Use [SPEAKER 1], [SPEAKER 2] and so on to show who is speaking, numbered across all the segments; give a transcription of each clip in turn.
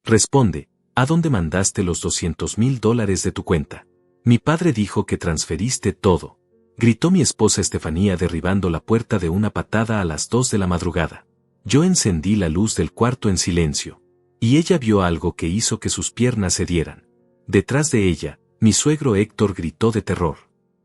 [SPEAKER 1] Responde, ¿a dónde mandaste los $200,000 de tu cuenta? Mi padre dijo que transferiste todo. Gritó mi esposa Estefanía derribando la puerta de una patada a las 2 de la madrugada. Yo encendí la luz del cuarto en silencio. Y ella vio algo que hizo que sus piernas cedieran. Detrás de ella, mi suegro Héctor gritó de terror.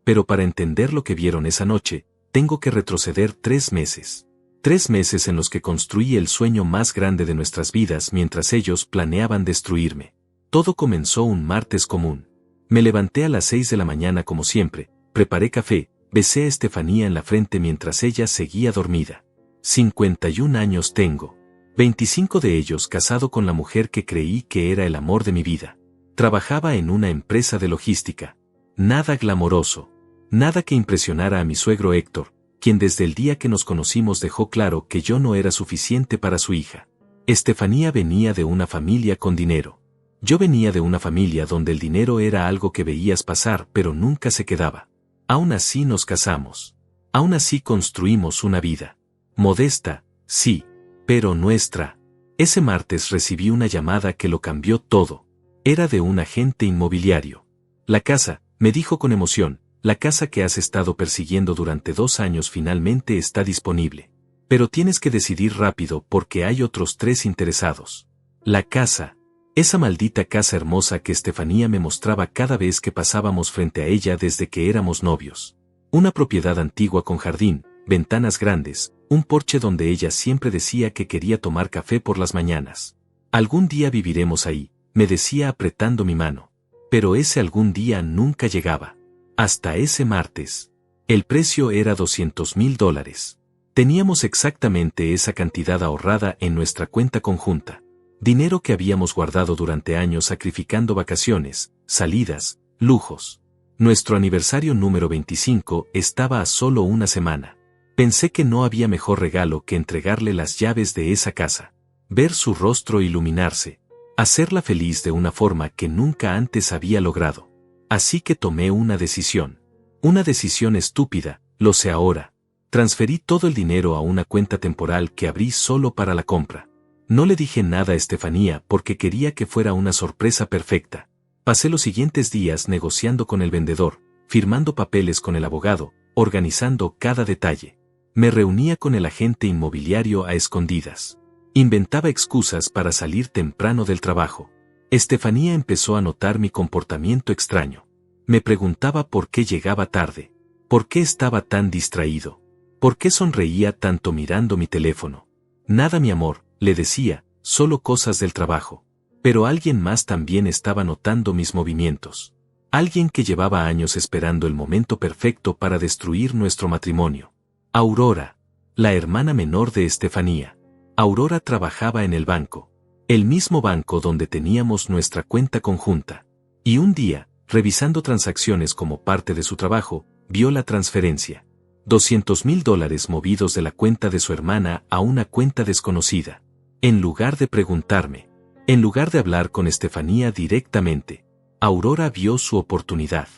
[SPEAKER 1] Pero para entender lo que vieron esa noche, tengo que retroceder 3 meses. 3 meses en los que construí el sueño más grande de nuestras vidas mientras ellos planeaban destruirme. Todo comenzó un martes común. Me levanté a las 6 de la mañana como siempre, preparé café, besé a Estefanía en la frente mientras ella seguía dormida. 51 años tengo. 25 de ellos casado con la mujer que creí que era el amor de mi vida. Trabajaba en una empresa de logística. Nada glamoroso. Nada que impresionara a mi suegro Héctor, quien desde el día que nos conocimos dejó claro que yo no era suficiente para su hija. Estefanía venía de una familia con dinero. Yo venía de una familia donde el dinero era algo que veías pasar pero nunca se quedaba. Aún así nos casamos. Aún así construimos una vida. Modesta, sí, pero nuestra. Ese martes recibí una llamada que lo cambió todo. Era de un agente inmobiliario. La casa, me dijo con emoción, la casa que has estado persiguiendo durante 2 años finalmente está disponible. Pero tienes que decidir rápido porque hay otros 3 interesados. La casa. Esa maldita casa hermosa que Estefanía me mostraba cada vez que pasábamos frente a ella desde que éramos novios. Una propiedad antigua con jardín, ventanas grandes, un porche donde ella siempre decía que quería tomar café por las mañanas. Algún día viviremos ahí, me decía apretando mi mano. Pero ese algún día nunca llegaba. Hasta ese martes. El precio era $200,000. Teníamos exactamente esa cantidad ahorrada en nuestra cuenta conjunta. Dinero que habíamos guardado durante años sacrificando vacaciones, salidas, lujos. Nuestro aniversario número 25 estaba a solo una semana. Pensé que no había mejor regalo que entregarle las llaves de esa casa. Ver su rostro iluminarse. Hacerla feliz de una forma que nunca antes había logrado. Así que tomé una decisión. Una decisión estúpida, lo sé ahora. Transferí todo el dinero a una cuenta temporal que abrí solo para la compra. No le dije nada a Estefanía porque quería que fuera una sorpresa perfecta. Pasé los siguientes días negociando con el vendedor, firmando papeles con el abogado, organizando cada detalle. Me reunía con el agente inmobiliario a escondidas. Inventaba excusas para salir temprano del trabajo. Estefanía empezó a notar mi comportamiento extraño. Me preguntaba por qué llegaba tarde. ¿Por qué estaba tan distraído? ¿Por qué sonreía tanto mirando mi teléfono? Nada, mi amor, le decía, solo cosas del trabajo. Pero alguien más también estaba notando mis movimientos. Alguien que llevaba años esperando el momento perfecto para destruir nuestro matrimonio. Aurora, la hermana menor de Estefanía. Aurora trabajaba en el banco. El mismo banco donde teníamos nuestra cuenta conjunta. Y un día, revisando transacciones como parte de su trabajo, vio la transferencia. $200,000 movidos de la cuenta de su hermana a una cuenta desconocida. En lugar de preguntarme, en lugar de hablar con Estefanía directamente, Aurora vio su oportunidad.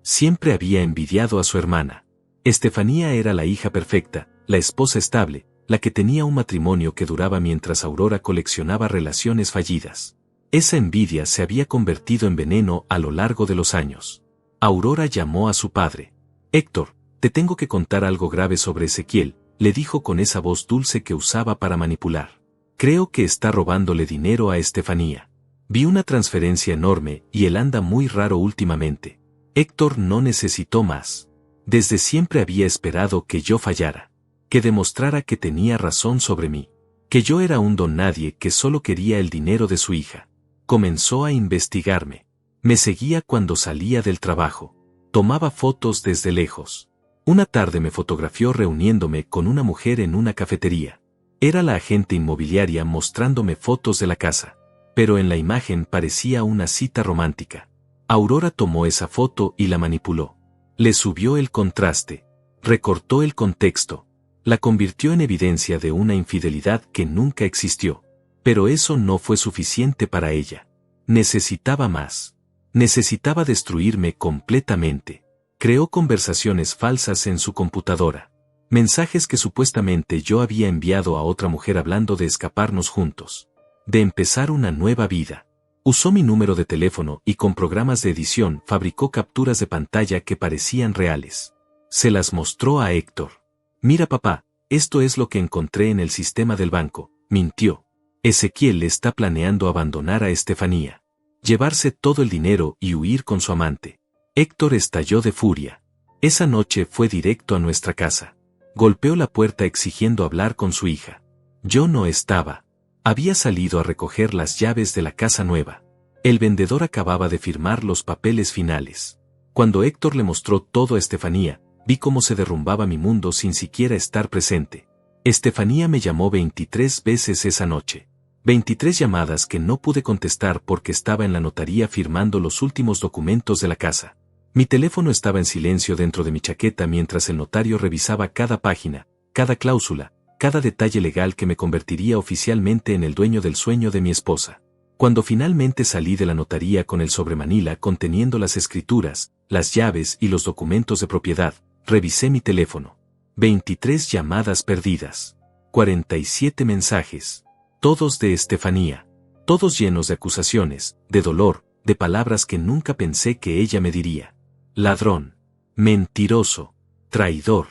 [SPEAKER 1] Siempre había envidiado a su hermana. Estefanía era la hija perfecta, la esposa estable, la que tenía un matrimonio que duraba mientras Aurora coleccionaba relaciones fallidas. Esa envidia se había convertido en veneno a lo largo de los años. Aurora llamó a su padre. Héctor, te tengo que contar algo grave sobre Ezequiel, le dijo con esa voz dulce que usaba para manipular. Creo que está robándole dinero a Estefanía. Vi una transferencia enorme y él anda muy raro últimamente. Héctor no necesitó más. Desde siempre había esperado que yo fallara. Que demostrara que tenía razón sobre mí. Que yo era un don nadie que solo quería el dinero de su hija. Comenzó a investigarme. Me seguía cuando salía del trabajo. Tomaba fotos desde lejos. Una tarde me fotografió reuniéndome con una mujer en una cafetería. Era la agente inmobiliaria mostrándome fotos de la casa. Pero en la imagen parecía una cita romántica. Aurora tomó esa foto y la manipuló. Le subió el contraste. Recortó el contexto. La convirtió en evidencia de una infidelidad que nunca existió. Pero eso no fue suficiente para ella. Necesitaba más. Necesitaba destruirme completamente. Creó conversaciones falsas en su computadora. Mensajes que supuestamente yo había enviado a otra mujer hablando de escaparnos juntos. de empezar una nueva vida. Usó mi número de teléfono y con programas de edición fabricó capturas de pantalla que parecían reales. Se las mostró a Héctor. Mira papá, esto es lo que encontré en el sistema del banco, mintió. Ezequiel está planeando abandonar a Estefanía, llevarse todo el dinero y huir con su amante. Héctor estalló de furia. Esa noche fue directo a nuestra casa. Golpeó la puerta exigiendo hablar con su hija. Yo no estaba. Había salido a recoger las llaves de la casa nueva. El vendedor acababa de firmar los papeles finales. Cuando Héctor le mostró todo a Estefanía, vi cómo se derrumbaba mi mundo sin siquiera estar presente. Estefanía me llamó 23 veces esa noche. 23 llamadas que no pude contestar porque estaba en la notaría firmando los últimos documentos de la casa. Mi teléfono estaba en silencio dentro de mi chaqueta mientras el notario revisaba cada página, cada cláusula, cada detalle legal que me convertiría oficialmente en el dueño del sueño de mi esposa. Cuando finalmente salí de la notaría con el sobremanila conteniendo las escrituras, las llaves y los documentos de propiedad, revisé mi teléfono. 23 llamadas perdidas. 47 mensajes. Todos de Estefanía. Todos llenos de acusaciones, de dolor, de palabras que nunca pensé que ella me diría. Ladrón. Mentiroso. Traidor.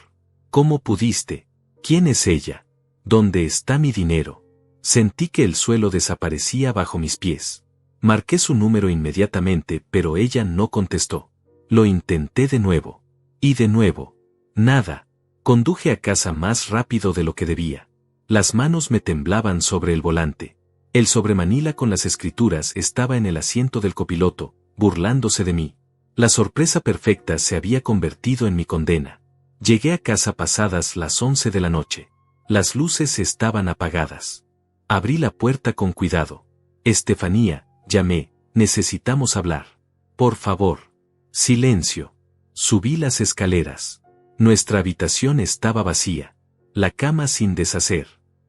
[SPEAKER 1] ¿Cómo pudiste? ¿Quién es ella? ¿Dónde está mi dinero? Sentí que el suelo desaparecía bajo mis pies. Marqué su número inmediatamente, pero ella no contestó. Lo intenté de nuevo. Y de nuevo. Nada. Conduje a casa más rápido de lo que debía. Las manos me temblaban sobre el volante. El sobremanila con las escrituras estaba en el asiento del copiloto, burlándose de mí. La sorpresa perfecta se había convertido en mi condena. Llegué a casa pasadas las 11 de la noche. Las luces estaban apagadas. Abrí la puerta con cuidado. Estefanía, llamé, necesitamos hablar. Por favor. Silencio. Subí las escaleras. Nuestra habitación estaba vacía. La cama sin deshacer.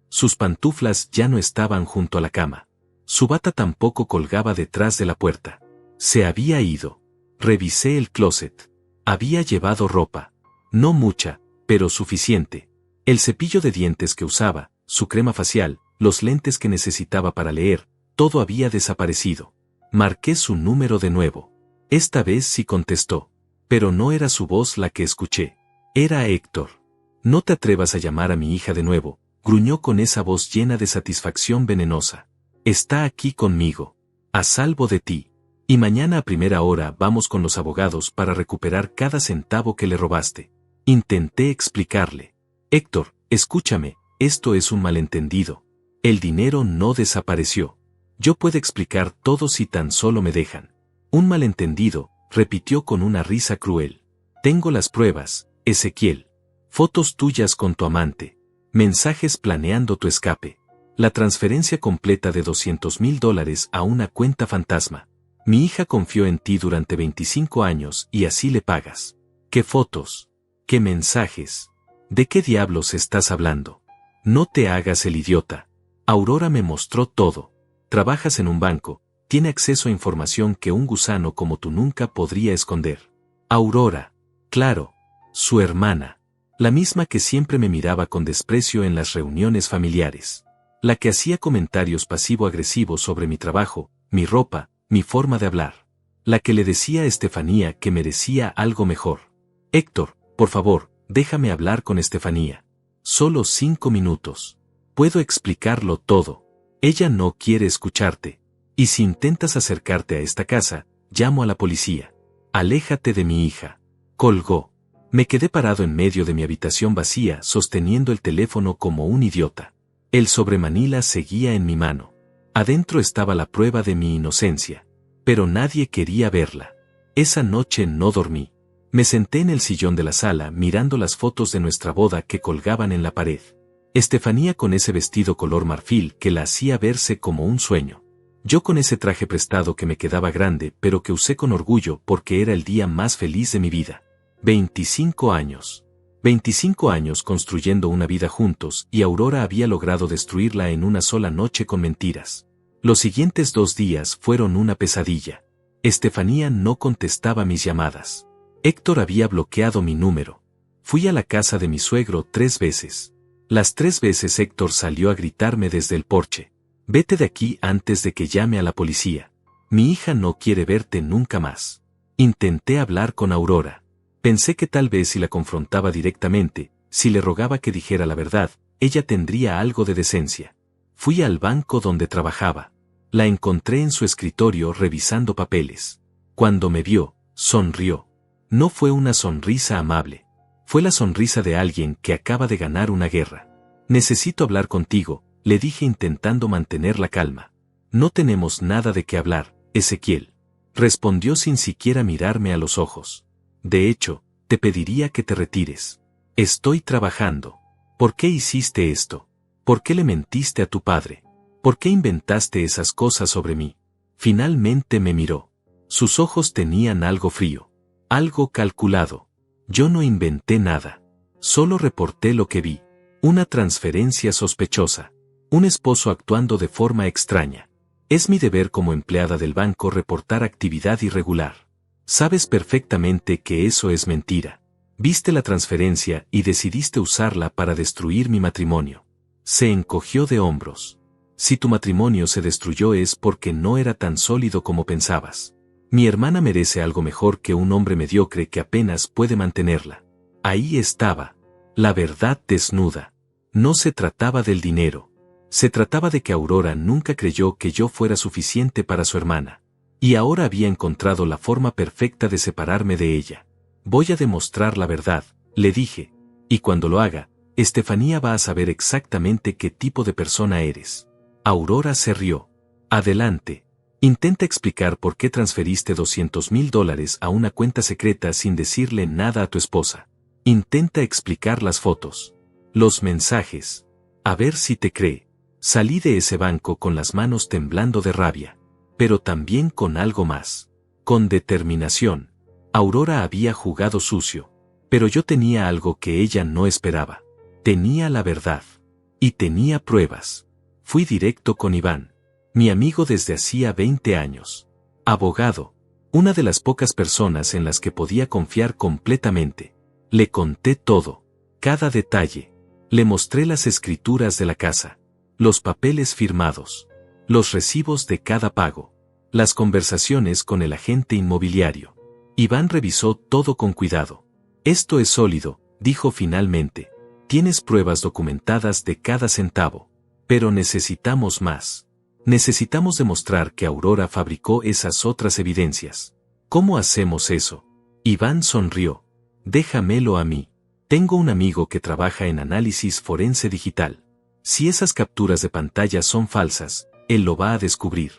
[SPEAKER 1] Sus pantuflas ya no estaban junto a la cama. Su bata tampoco colgaba detrás de la puerta. Se había ido. Revisé el closet. Había llevado ropa. No mucha, pero suficiente. El cepillo de dientes que usaba, su crema facial, los lentes que necesitaba para leer, todo había desaparecido. Marqué su número de nuevo. Esta vez sí contestó. Pero no era su voz la que escuché. Era Héctor. No te atrevas a llamar a mi hija de nuevo, gruñó con esa voz llena de satisfacción venenosa. Está aquí conmigo. A salvo de ti. Y mañana a primera hora vamos con los abogados para recuperar cada centavo que le robaste. Intenté explicarle. Héctor, escúchame, esto es un malentendido. El dinero no desapareció. Yo puedo explicar todo si tan solo me dejan. Un malentendido, repitió con una risa cruel. Tengo las pruebas, Ezequiel. Fotos tuyas con tu amante. Mensajes planeando tu escape. La transferencia completa de $200,000 a una cuenta fantasma. Mi hija confió en ti durante 25 años y así le pagas. ¿Qué fotos? ¿Qué mensajes? ¿De qué diablos estás hablando? No te hagas el idiota. Aurora me mostró todo. Trabajas en un banco, tiene acceso a información que un gusano como tú nunca podría esconder. Aurora. Claro. Su hermana. La misma que siempre me miraba con desprecio en las reuniones familiares. La que hacía comentarios pasivo-agresivos sobre mi trabajo, mi ropa, mi forma de hablar. La que le decía a Estefanía que merecía algo mejor. Héctor, por favor, déjame hablar con Estefanía. Solo 5 minutos. Puedo explicarlo todo. Ella no quiere escucharte. Y si intentas acercarte a esta casa, llamo a la policía. Aléjate de mi hija. Colgó. Me quedé parado en medio de mi habitación vacía sosteniendo el teléfono como un idiota. El sobremanila seguía en mi mano. Adentro estaba la prueba de mi inocencia. Pero nadie quería verla. Esa noche no dormí. Me senté en el sillón de la sala mirando las fotos de nuestra boda que colgaban en la pared. Estefanía con ese vestido color marfil que la hacía verse como un sueño. Yo con ese traje prestado que me quedaba grande pero que usé con orgullo porque era el día más feliz de mi vida. 25 años. 25 años construyendo una vida juntos y Aurora había logrado destruirla en una sola noche con mentiras. Los siguientes 2 días fueron una pesadilla. Estefanía no contestaba mis llamadas. Héctor había bloqueado mi número. Fui a la casa de mi suegro 3 veces. Las 3 veces Héctor salió a gritarme desde el porche. Vete de aquí antes de que llame a la policía. Mi hija no quiere verte nunca más. Intenté hablar con Aurora. Pensé que tal vez si la confrontaba directamente, si le rogaba que dijera la verdad, ella tendría algo de decencia. Fui al banco donde trabajaba. La encontré en su escritorio revisando papeles. Cuando me vio, sonrió. No fue una sonrisa amable. Fue la sonrisa de alguien que acaba de ganar una guerra. Necesito hablar contigo, le dije intentando mantener la calma. No tenemos nada de qué hablar, Ezequiel. Respondió sin siquiera mirarme a los ojos. De hecho, te pediría que te retires. Estoy trabajando. ¿Por qué hiciste esto? ¿Por qué le mentiste a tu padre? ¿Por qué inventaste esas cosas sobre mí? Finalmente me miró. Sus ojos tenían algo frío. Algo calculado. Yo no inventé nada. Solo reporté lo que vi. Una transferencia sospechosa. Un esposo actuando de forma extraña. Es mi deber como empleada del banco reportar actividad irregular. Sabes perfectamente que eso es mentira. Viste la transferencia y decidiste usarla para destruir mi matrimonio. Se encogió de hombros. Si tu matrimonio se destruyó es porque no era tan sólido como pensabas. Mi hermana merece algo mejor que un hombre mediocre que apenas puede mantenerla. Ahí estaba. La verdad desnuda. No se trataba del dinero. Se trataba de que Aurora nunca creyó que yo fuera suficiente para su hermana. Y ahora había encontrado la forma perfecta de separarme de ella. Voy a demostrar la verdad, le dije. Y cuando lo haga, Estefanía va a saber exactamente qué tipo de persona eres. Aurora se rió. Adelante. Intenta explicar por qué transferiste $200,000 a una cuenta secreta sin decirle nada a tu esposa. Intenta explicar las fotos. Los mensajes. A ver si te cree. Salí de ese banco con las manos temblando de rabia. Pero también con algo más. Con determinación. Aurora había jugado sucio. Pero yo tenía algo que ella no esperaba. Tenía la verdad. Y tenía pruebas. Fui directo con Iván. Mi amigo desde hacía 20 años. Abogado. Una de las pocas personas en las que podía confiar completamente. Le conté todo. Cada detalle. Le mostré las escrituras de la casa. Los papeles firmados. Los recibos de cada pago. Las conversaciones con el agente inmobiliario. Iván revisó todo con cuidado. Esto es sólido, dijo finalmente. Tienes pruebas documentadas de cada centavo. Pero necesitamos más. Necesitamos demostrar que Aurora fabricó esas otras evidencias. ¿Cómo hacemos eso? Iván sonrió. Déjamelo a mí. Tengo un amigo que trabaja en análisis forense digital. Si esas capturas de pantalla son falsas, él lo va a descubrir.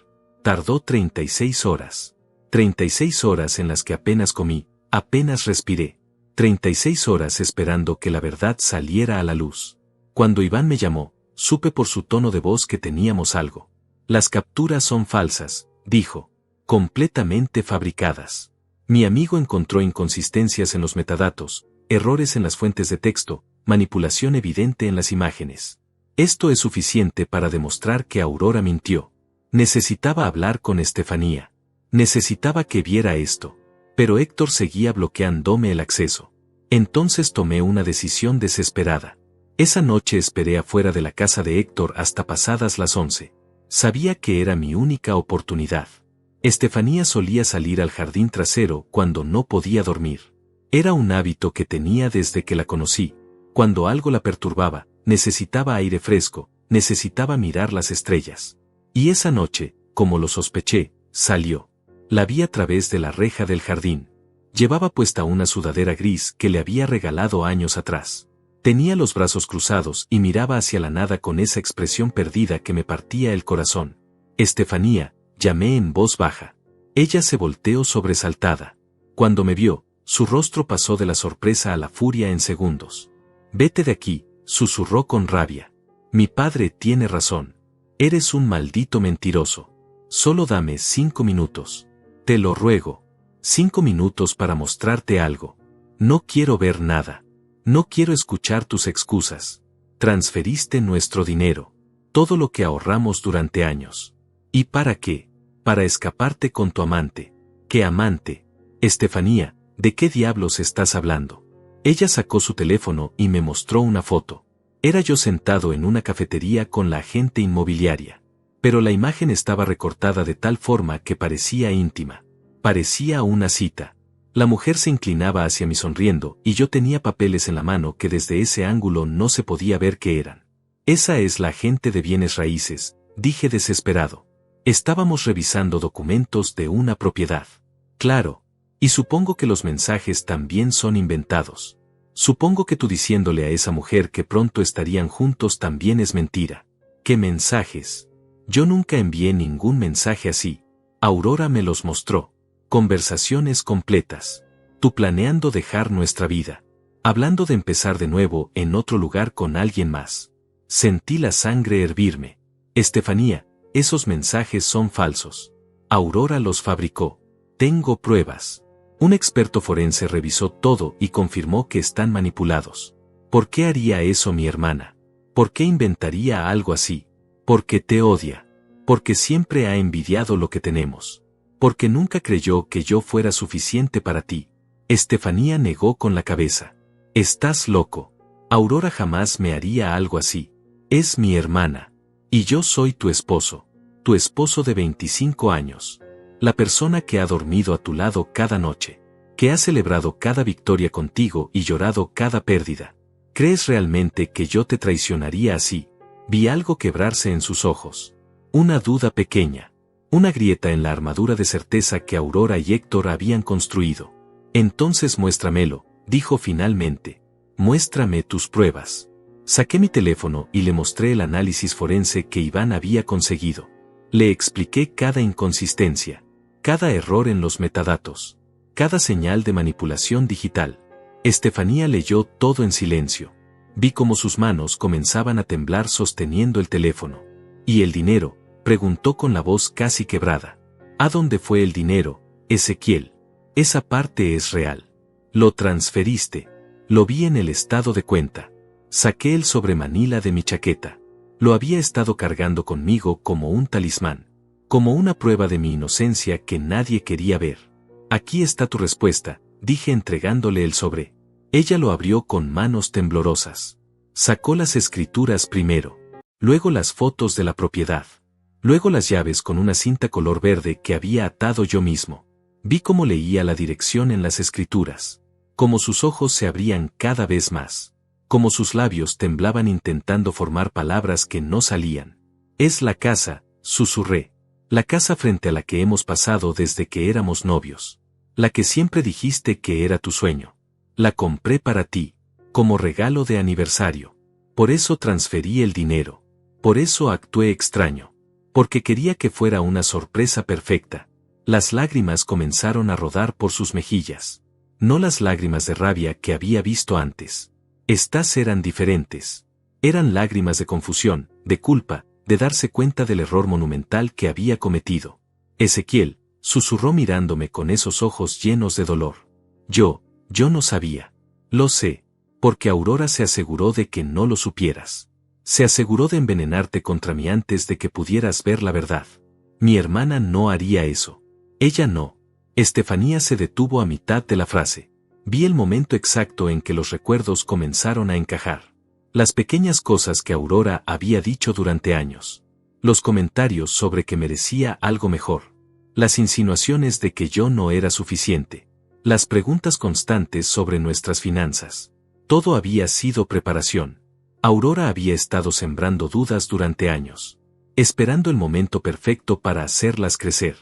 [SPEAKER 1] Tardó 36 horas. 36 horas en las que apenas comí, apenas respiré. 36 horas esperando que la verdad saliera a la luz. Cuando Iván me llamó, supe por su tono de voz que teníamos algo. Las capturas son falsas, dijo. Completamente fabricadas. Mi amigo encontró inconsistencias en los metadatos, errores en las fuentes de texto, manipulación evidente en las imágenes. Esto es suficiente para demostrar que Aurora mintió. Necesitaba hablar con Estefanía. Necesitaba que viera esto. Pero Héctor seguía bloqueándome el acceso. Entonces tomé una decisión desesperada. Esa noche esperé afuera de la casa de Héctor hasta pasadas las 11. Sabía que era mi única oportunidad. Estefanía solía salir al jardín trasero cuando no podía dormir. Era un hábito que tenía desde que la conocí. Cuando algo la perturbaba, necesitaba aire fresco, necesitaba mirar las estrellas. Y esa noche, como lo sospeché, salió. La vi a través de la reja del jardín. Llevaba puesta una sudadera gris que le había regalado años atrás. Tenía los brazos cruzados y miraba hacia la nada con esa expresión perdida que me partía el corazón. Estefanía, llamé en voz baja. Ella se volteó sobresaltada. Cuando me vio, su rostro pasó de la sorpresa a la furia en segundos. Vete de aquí, susurró con rabia. Mi padre tiene razón. Eres un maldito mentiroso. Solo dame 5 minutos. Te lo ruego. 5 minutos para mostrarte algo. No quiero ver nada. No quiero escuchar tus excusas. Transferiste nuestro dinero. Todo lo que ahorramos durante años. ¿Y para qué? Para escaparte con tu amante. ¿Qué amante? Estefanía, ¿de qué diablos estás hablando? Ella sacó su teléfono y me mostró una foto. Era yo sentado en una cafetería con la agente inmobiliaria. Pero la imagen estaba recortada de tal forma que parecía íntima. Parecía una cita. La mujer se inclinaba hacia mí sonriendo y yo tenía papeles en la mano que desde ese ángulo no se podía ver qué eran. Esa es la agente de bienes raíces, dije desesperado. Estábamos revisando documentos de una propiedad. Claro. Y supongo que los mensajes también son inventados. Supongo que tú diciéndole a esa mujer que pronto estarían juntos también es mentira. ¿Qué mensajes? Yo nunca envié ningún mensaje así. Aurora me los mostró. Conversaciones completas. Tú planeando dejar nuestra vida. Hablando de empezar de nuevo en otro lugar con alguien más. Sentí la sangre hervirme. Estefanía, esos mensajes son falsos. Aurora los fabricó. Tengo pruebas. Un experto forense revisó todo y confirmó que están manipulados. ¿Por qué haría eso mi hermana? ¿Por qué inventaría algo así? Porque te odia. Porque siempre ha envidiado lo que tenemos. Porque nunca creyó que yo fuera suficiente para ti. Estefanía negó con la cabeza. Estás loco. Aurora jamás me haría algo así. Es mi hermana. Y yo soy tu esposo de 25 años. La persona que ha dormido a tu lado cada noche. Que ha celebrado cada victoria contigo y llorado cada pérdida. ¿Crees realmente que yo te traicionaría así? Vi algo quebrarse en sus ojos. Una duda pequeña. Una grieta en la armadura de certeza que Aurora y Héctor habían construido. Entonces muéstramelo, dijo finalmente. Muéstrame tus pruebas. Saqué mi teléfono y le mostré el análisis forense que Iván había conseguido. Le expliqué cada inconsistencia, cada error en los metadatos, cada señal de manipulación digital. Estefanía leyó todo en silencio. Vi cómo sus manos comenzaban a temblar sosteniendo el teléfono. ¿Y el dinero?, preguntó con la voz casi quebrada. ¿A dónde fue el dinero, Ezequiel? Esa parte es real. Lo transferiste. Lo vi en el estado de cuenta. Saqué el sobremanila de mi chaqueta. Lo había estado cargando conmigo como un talismán. Como una prueba de mi inocencia que nadie quería ver. Aquí está tu respuesta, dije entregándole el sobre. Ella lo abrió con manos temblorosas. Sacó las escrituras primero. Luego las fotos de la propiedad. Luego las llaves con una cinta color verde que había atado yo mismo. Vi cómo leía la dirección en las escrituras. Cómo sus ojos se abrían cada vez más. Cómo sus labios temblaban intentando formar palabras que no salían. Es la casa, susurré. La casa frente a la que hemos pasado desde que éramos novios. La que siempre dijiste que era tu sueño. La compré para ti, como regalo de aniversario. Por eso transferí el dinero. Por eso actué extraño. Porque quería que fuera una sorpresa perfecta. Las lágrimas comenzaron a rodar por sus mejillas. No las lágrimas de rabia que había visto antes. Estas eran diferentes. Eran lágrimas de confusión, de culpa, de darse cuenta del error monumental que había cometido. Ezequiel, susurró mirándome con esos ojos llenos de dolor. Yo no sabía. Lo sé, porque Aurora se aseguró de que no lo supieras. Se aseguró de envenenarte contra mí antes de que pudieras ver la verdad. Mi hermana no haría eso. Ella no. Estefanía se detuvo a mitad de la frase. Vi el momento exacto en que los recuerdos comenzaron a encajar. Las pequeñas cosas que Aurora había dicho durante años. Los comentarios sobre que merecía algo mejor. Las insinuaciones de que yo no era suficiente. Las preguntas constantes sobre nuestras finanzas. Todo había sido preparación. Aurora había estado sembrando dudas durante años. Esperando el momento perfecto para hacerlas crecer.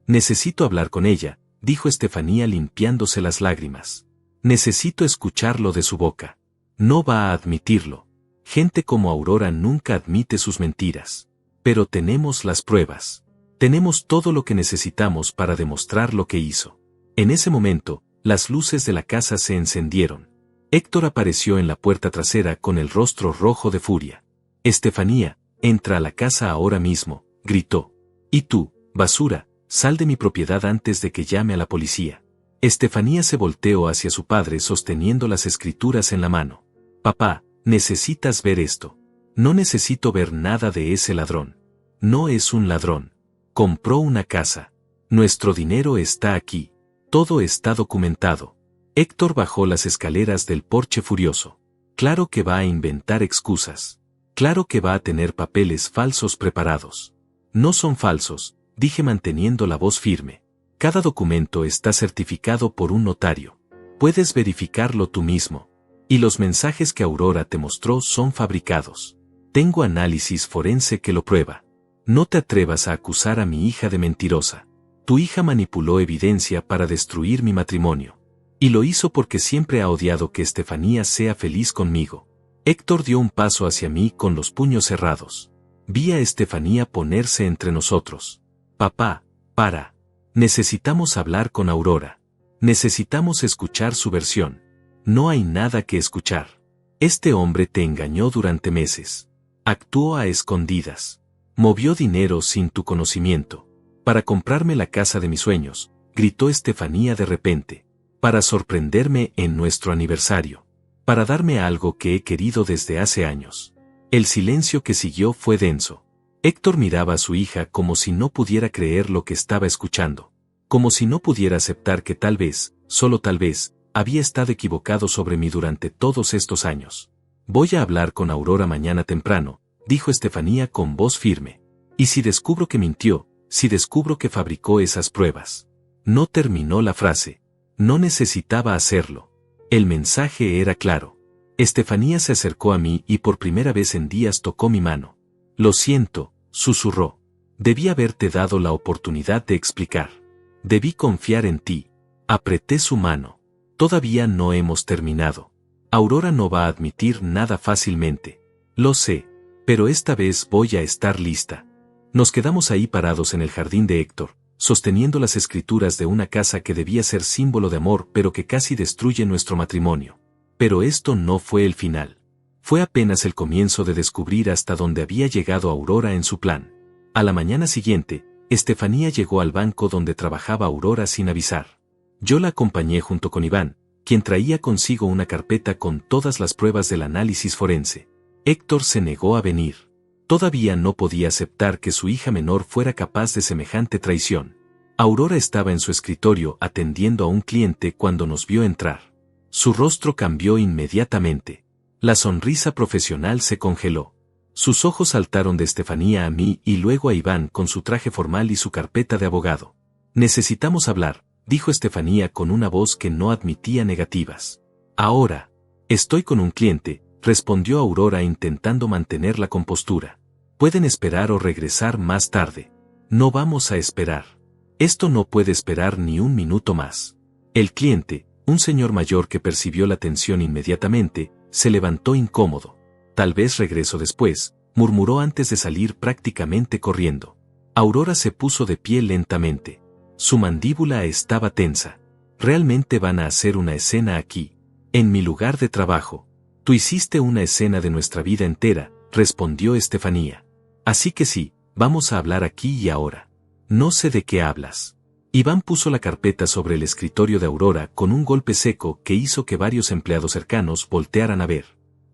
[SPEAKER 1] Necesito hablar con ella, dijo Estefanía limpiándose las lágrimas. Necesito escucharlo de su boca. No va a admitirlo. Gente como Aurora nunca admite sus mentiras. Pero tenemos las pruebas. Tenemos todo lo que necesitamos para demostrar lo que hizo. En ese momento, las luces de la casa se encendieron. Héctor apareció en la puerta trasera con el rostro rojo de furia. Estefanía, entra a la casa ahora mismo, gritó. Y tú, basura, sal de mi propiedad antes de que llame a la policía. Estefanía se volteó hacia su padre sosteniendo las escrituras en la mano. Papá, necesitas ver esto. No necesito ver nada de ese ladrón. No es un ladrón. Compró una casa. Nuestro dinero está aquí. Todo está documentado. Héctor bajó las escaleras del porche furioso. Claro que va a inventar excusas. Claro que va a tener papeles falsos preparados. No son falsos, dije manteniendo la voz firme. Cada documento está certificado por un notario. Puedes verificarlo tú mismo. Y los mensajes que Aurora te mostró son fabricados. Tengo análisis forense que lo prueba. No te atrevas a acusar a mi hija de mentirosa. Tu hija manipuló evidencia para destruir mi matrimonio. Y lo hizo porque siempre ha odiado que Estefanía sea feliz conmigo. Héctor dio un paso hacia mí con los puños cerrados. Vi a Estefanía ponerse entre nosotros. Papá, para. Necesitamos hablar con Aurora. Necesitamos escuchar su versión. No hay nada que escuchar. Este hombre te engañó durante meses. Actuó a escondidas. Movió dinero sin tu conocimiento. Para comprarme la casa de mis sueños, gritó Estefanía de repente. Para sorprenderme en nuestro aniversario. Para darme algo que he querido desde hace años. El silencio que siguió fue denso. Héctor miraba a su hija como si no pudiera creer lo que estaba escuchando. Como si no pudiera aceptar que tal vez, solo tal vez, había estado equivocado sobre mí durante todos estos años. Voy a hablar con Aurora mañana temprano, dijo Estefanía con voz firme. Y si descubro que mintió, si descubro que fabricó esas pruebas. No terminó la frase. No necesitaba hacerlo. El mensaje era claro. Estefanía se acercó a mí y por primera vez en días tocó mi mano. Lo siento, susurró. Debí haberte dado la oportunidad de explicar. Debí confiar en ti. Apreté su mano. Todavía no hemos terminado. Aurora no va a admitir nada fácilmente. Lo sé, pero esta vez voy a estar lista. Nos quedamos ahí parados en el jardín de Héctor, sosteniendo las escrituras de una casa que debía ser símbolo de amor pero que casi destruye nuestro matrimonio. Pero esto no fue el final. Fue apenas el comienzo de descubrir hasta dónde había llegado Aurora en su plan. A la mañana siguiente, Estefanía llegó al banco donde trabajaba Aurora sin avisar. Yo la acompañé junto con Iván, quien traía consigo una carpeta con todas las pruebas del análisis forense. Héctor se negó a venir. Todavía no podía aceptar que su hija menor fuera capaz de semejante traición. Aurora estaba en su escritorio atendiendo a un cliente cuando nos vio entrar. Su rostro cambió inmediatamente. La sonrisa profesional se congeló. Sus ojos saltaron de Estefanía a mí y luego a Iván con su traje formal y su carpeta de abogado. Necesitamos hablar, dijo Estefanía con una voz que no admitía negativas. Ahora. Estoy con un cliente, respondió Aurora intentando mantener la compostura. Pueden esperar o regresar más tarde. No vamos a esperar. Esto no puede esperar ni un minuto más. El cliente, un señor mayor que percibió la tensión inmediatamente, se levantó incómodo. Tal vez regreso después, murmuró antes de salir prácticamente corriendo. Aurora se puso de pie lentamente. Su mandíbula estaba tensa. ¿Realmente van a hacer una escena aquí? En mi lugar de trabajo. Tú hiciste una escena de nuestra vida entera, respondió Estefanía. Así que sí, vamos a hablar aquí y ahora. No sé de qué hablas. Iván puso la carpeta sobre el escritorio de Aurora con un golpe seco que hizo que varios empleados cercanos voltearan a ver.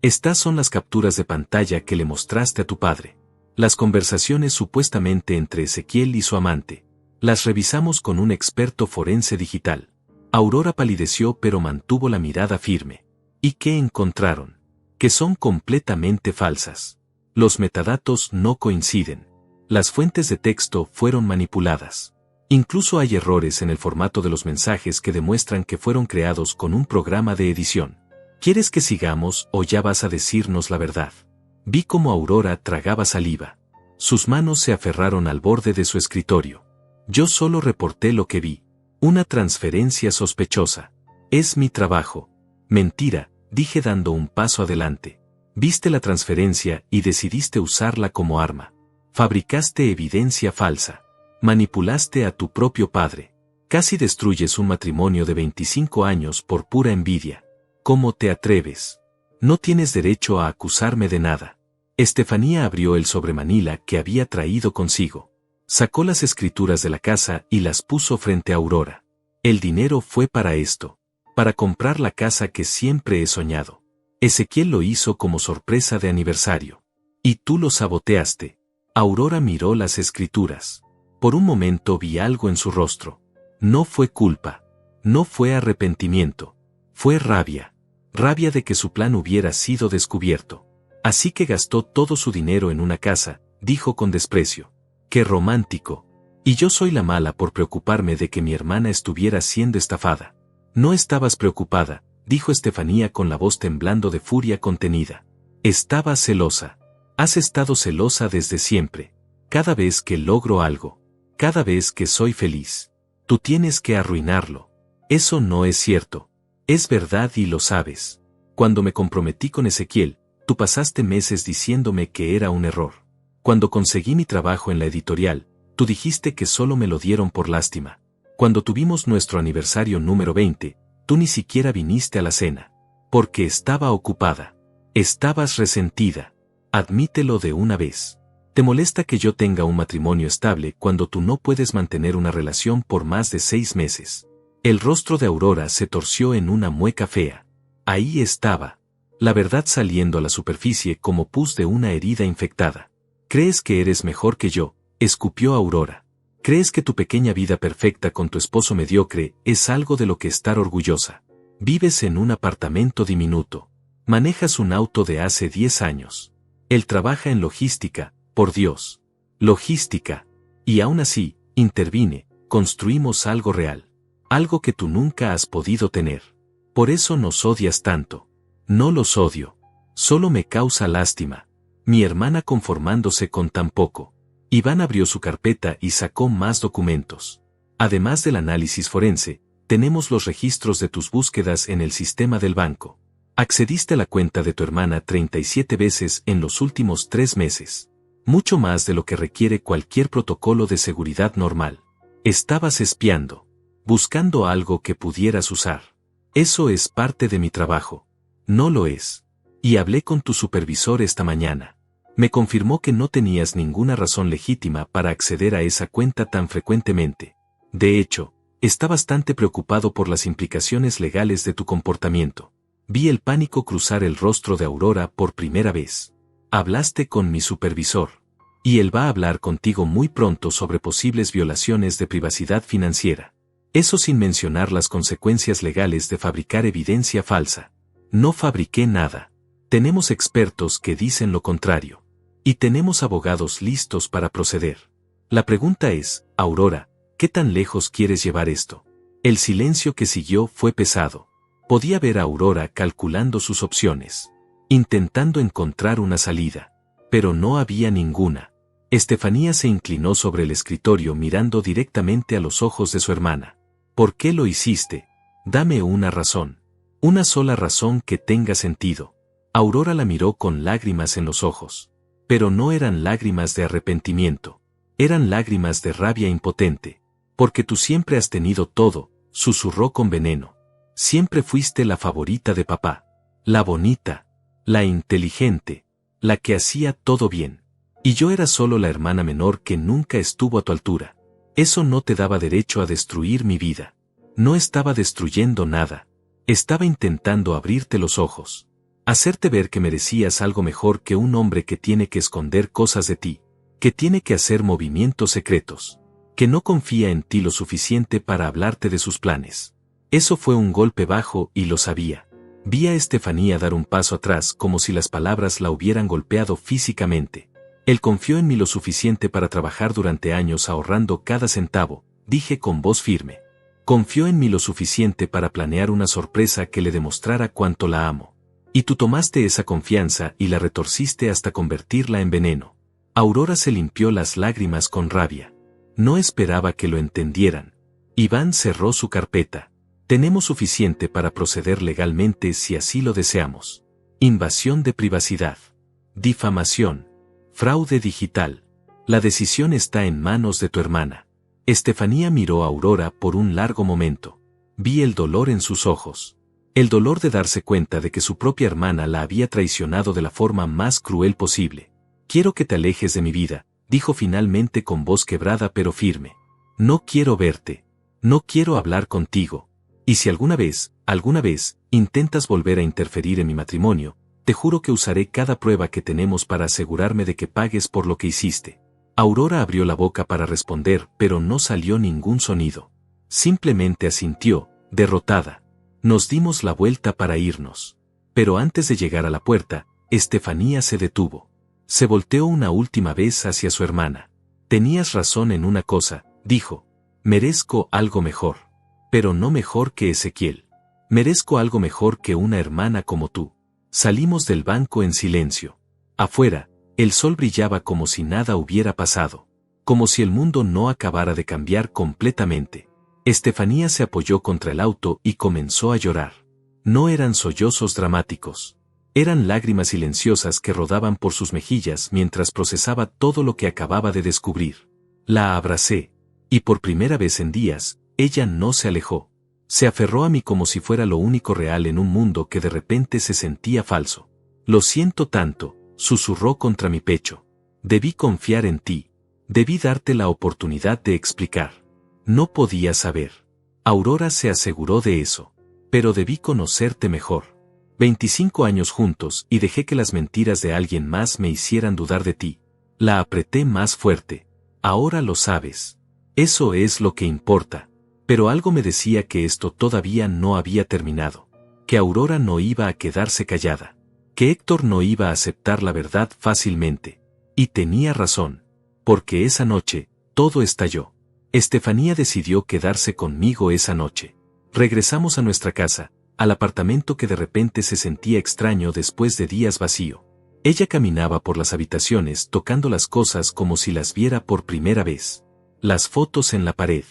[SPEAKER 1] Estas son las capturas de pantalla que le mostraste a tu padre. Las conversaciones supuestamente entre Ezequiel y su amante. Las revisamos con un experto forense digital. Aurora palideció pero mantuvo la mirada firme. ¿Y qué encontraron? Que son completamente falsas. Los metadatos no coinciden. Las fuentes de texto fueron manipuladas. Incluso hay errores en el formato de los mensajes que demuestran que fueron creados con un programa de edición. ¿Quieres que sigamos o ya vas a decirnos la verdad? Vi cómo Aurora tragaba saliva. Sus manos se aferraron al borde de su escritorio. Yo solo reporté lo que vi. Una transferencia sospechosa. Es mi trabajo. Mentira, dije dando un paso adelante. Viste la transferencia y decidiste usarla como arma. Fabricaste evidencia falsa. Manipulaste a tu propio padre. Casi destruyes un matrimonio de 25 años por pura envidia. ¿Cómo te atreves? No tienes derecho a acusarme de nada. Estefanía abrió el sobremanila que había traído consigo. Sacó las escrituras de la casa y las puso frente a Aurora. El dinero fue para esto. Para comprar la casa que siempre he soñado. Ezequiel lo hizo como sorpresa de aniversario. Y tú lo saboteaste. Aurora miró las escrituras. Por un momento vi algo en su rostro. No fue culpa. No fue arrepentimiento. Fue rabia. Rabia de que su plan hubiera sido descubierto. Así que gastó todo su dinero en una casa, dijo con desprecio. ¡Qué romántico! Y yo soy la mala por preocuparme de que mi hermana estuviera siendo estafada. No estabas preocupada, dijo Estefanía con la voz temblando de furia contenida. Estaba celosa. Has estado celosa desde siempre. Cada vez que logro algo. Cada vez que soy feliz. Tú tienes que arruinarlo. Eso no es cierto. Es verdad y lo sabes. Cuando me comprometí con Ezequiel, tú pasaste meses diciéndome que era un error. Cuando conseguí mi trabajo en la editorial, tú dijiste que solo me lo dieron por lástima. Cuando tuvimos nuestro aniversario número 20, tú ni siquiera viniste a la cena. Porque estaba ocupada. Estabas resentida. Admítelo de una vez. Te molesta que yo tenga un matrimonio estable cuando tú no puedes mantener una relación por más de 6 meses. El rostro de Aurora se torció en una mueca fea. Ahí estaba. La verdad saliendo a la superficie como pus de una herida infectada. ¿Crees que eres mejor que yo?, escupió Aurora. ¿Crees que tu pequeña vida perfecta con tu esposo mediocre es algo de lo que estar orgullosa? Vives en un apartamento diminuto. Manejas un auto de hace 10 años. Él trabaja en logística, por Dios. Logística. Y aún así, intervine, construimos algo real. Algo que tú nunca has podido tener. Por eso nos odias tanto. No los odio. Solo me causa lástima. Mi hermana conformándose con tan poco. Iván abrió su carpeta y sacó más documentos. Además del análisis forense, tenemos los registros de tus búsquedas en el sistema del banco. Accediste a la cuenta de tu hermana 37 veces en los últimos 3 meses. Mucho más de lo que requiere cualquier protocolo de seguridad normal. Estabas espiando. Buscando algo que pudieras usar. Eso es parte de mi trabajo. No lo es. Y hablé con tu supervisor esta mañana. Me confirmó que no tenías ninguna razón legítima para acceder a esa cuenta tan frecuentemente. De hecho, está bastante preocupado por las implicaciones legales de tu comportamiento. Vi el pánico cruzar el rostro de Aurora por primera vez. Hablaste con mi supervisor. Y él va a hablar contigo muy pronto sobre posibles violaciones de privacidad financiera. Eso sin mencionar las consecuencias legales de fabricar evidencia falsa. No fabriqué nada. Tenemos expertos que dicen lo contrario. Y tenemos abogados listos para proceder. La pregunta es, Aurora, ¿qué tan lejos quieres llevar esto? El silencio que siguió fue pesado. Podía ver a Aurora calculando sus opciones. Intentando encontrar una salida. Pero no había ninguna. Estefanía se inclinó sobre el escritorio mirando directamente a los ojos de su hermana. ¿Por qué lo hiciste? Dame una razón. Una sola razón que tenga sentido. Aurora la miró con lágrimas en los ojos. Pero no eran lágrimas de arrepentimiento. Eran lágrimas de rabia impotente. Porque tú siempre has tenido todo, susurró con veneno. Siempre fuiste la favorita de papá. La bonita. La inteligente. La que hacía todo bien. Y yo era solo la hermana menor que nunca estuvo a tu altura. Eso no te daba derecho a destruir mi vida. No estaba destruyendo nada. Estaba intentando abrirte los ojos. Hacerte ver que merecías algo mejor que un hombre que tiene que esconder cosas de ti. Que tiene que hacer movimientos secretos. Que no confía en ti lo suficiente para hablarte de sus planes. Eso fue un golpe bajo y lo sabía. Vi a Estefanía dar un paso atrás como si las palabras la hubieran golpeado físicamente. Él confió en mí lo suficiente para trabajar durante años ahorrando cada centavo, dije con voz firme. Confió en mí lo suficiente para planear una sorpresa que le demostrara cuánto la amo. Y tú tomaste esa confianza y la retorciste hasta convertirla en veneno. Aurora se limpió las lágrimas con rabia. No esperaba que lo entendieran. Iván cerró su carpeta. Tenemos suficiente para proceder legalmente si así lo deseamos. Invasión de privacidad. Difamación. Fraude digital. La decisión está en manos de tu hermana. Estefanía miró a Aurora por un largo momento. Vi el dolor en sus ojos. El dolor de darse cuenta de que su propia hermana la había traicionado de la forma más cruel posible. Quiero que te alejes de mi vida, dijo finalmente con voz quebrada pero firme. No quiero verte. No quiero hablar contigo. Y si alguna vez, intentas volver a interferir en mi matrimonio, te juro que usaré cada prueba que tenemos para asegurarme de que pagues por lo que hiciste. Aurora abrió la boca para responder, pero no salió ningún sonido. Simplemente asintió, derrotada. Nos dimos la vuelta para irnos. Pero antes de llegar a la puerta, Estefanía se detuvo. Se volteó una última vez hacia su hermana. Tenías razón en una cosa, dijo. Merezco algo mejor. Pero no mejor que Ezequiel. Merezco algo mejor que una hermana como tú. Salimos del banco en silencio. Afuera, el sol brillaba como si nada hubiera pasado. Como si el mundo no acabara de cambiar completamente. Estefanía se apoyó contra el auto y comenzó a llorar. No eran sollozos dramáticos. Eran lágrimas silenciosas que rodaban por sus mejillas mientras procesaba todo lo que acababa de descubrir. La abracé. Y por primera vez en días, ella no se alejó. Se aferró a mí como si fuera lo único real en un mundo que de repente se sentía falso. Lo siento tanto, susurró contra mi pecho. Debí confiar en ti. Debí darte la oportunidad de explicar. No podía saber. Aurora se aseguró de eso. Pero debí conocerte mejor. 25 años juntos y dejé que las mentiras de alguien más me hicieran dudar de ti. La apreté más fuerte. Ahora lo sabes. Eso es lo que importa. Pero algo me decía que esto todavía no había terminado. Que Aurora no iba a quedarse callada. Que Héctor no iba a aceptar la verdad fácilmente. Y tenía razón. Porque esa noche, todo estalló. Estefanía decidió quedarse conmigo esa noche. Regresamos a nuestra casa, al apartamento que de repente se sentía extraño después de días vacío. Ella caminaba por las habitaciones tocando las cosas como si las viera por primera vez. Las fotos en la pared.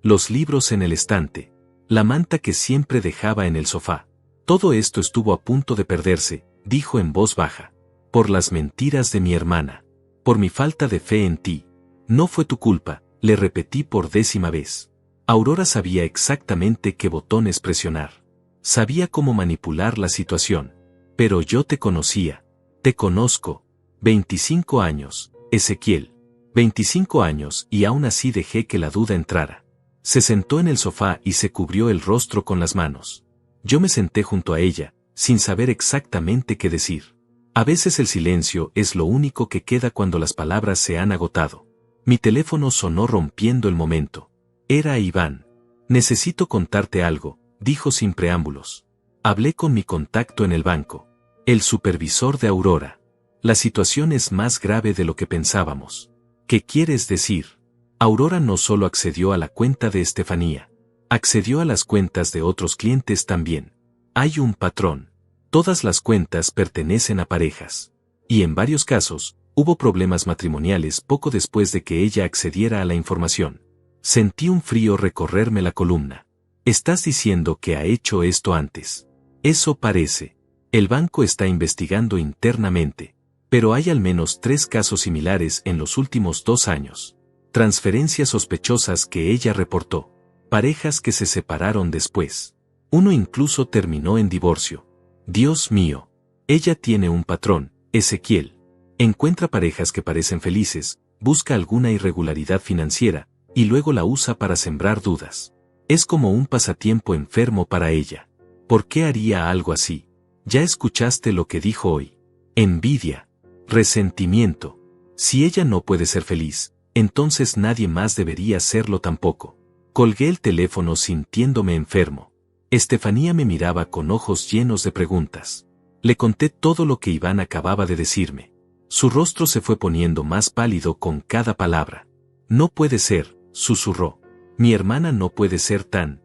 [SPEAKER 1] Los libros en el estante. La manta que siempre dejaba en el sofá. Todo esto estuvo a punto de perderse, dijo en voz baja. Por las mentiras de mi hermana. Por mi falta de fe en ti. No fue tu culpa, le repetí por 10ª vez. Aurora sabía exactamente qué botones presionar. Sabía cómo manipular la situación. Pero yo te conocía. Te conozco. 25 años, Ezequiel. 25 años y aún así dejé que la duda entrara. Se sentó en el sofá y se cubrió el rostro con las manos. Yo me senté junto a ella, sin saber exactamente qué decir. A veces el silencio es lo único que queda cuando las palabras se han agotado. Mi teléfono sonó rompiendo el momento. Era Iván. Necesito contarte algo, dijo sin preámbulos. Hablé con mi contacto en el banco. El supervisor de Aurora. La situación es más grave de lo que pensábamos. ¿Qué quieres decir? Aurora no solo accedió a la cuenta de Estefanía. Accedió a las cuentas de otros clientes también. Hay un patrón. Todas las cuentas pertenecen a parejas. Y en varios casos, hubo problemas matrimoniales poco después de que ella accediera a la información. Sentí un frío recorrerme la columna. ¿Estás diciendo que ha hecho esto antes? Eso parece. El banco está investigando internamente. Pero hay al menos 3 casos similares en los últimos 2 años. Transferencias sospechosas que ella reportó. Parejas que se separaron después. Uno incluso terminó en divorcio. Dios mío. Ella tiene un patrón, Ezequiel. Encuentra parejas que parecen felices, busca alguna irregularidad financiera, y luego la usa para sembrar dudas. Es como un pasatiempo enfermo para ella. ¿Por qué haría algo así? Ya escuchaste lo que dijo hoy. Envidia. Resentimiento. Si ella no puede ser feliz, entonces nadie más debería serlo tampoco. Colgué el teléfono sintiéndome enfermo. Estefanía me miraba con ojos llenos de preguntas. Le conté todo lo que Iván acababa de decirme. Su rostro se fue poniendo más pálido con cada palabra. No puede ser, susurró. Mi hermana no puede ser tan.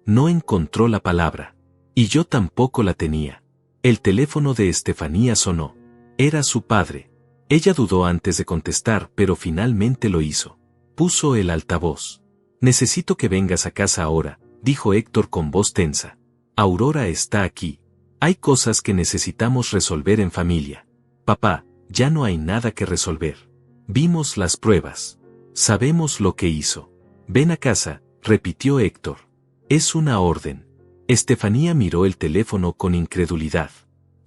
[SPEAKER 1] No encontró la palabra. Y yo tampoco la tenía. El teléfono de Estefanía sonó. Era su padre. Ella dudó antes de contestar, pero finalmente lo hizo. Puso el altavoz. Necesito que vengas a casa ahora, dijo Héctor con voz tensa. Aurora está aquí. Hay cosas que necesitamos resolver en familia. Papá, ya no hay nada que resolver. Vimos las pruebas. Sabemos lo que hizo. Ven a casa, repitió Héctor. Es una orden. Estefanía miró el teléfono con incredulidad.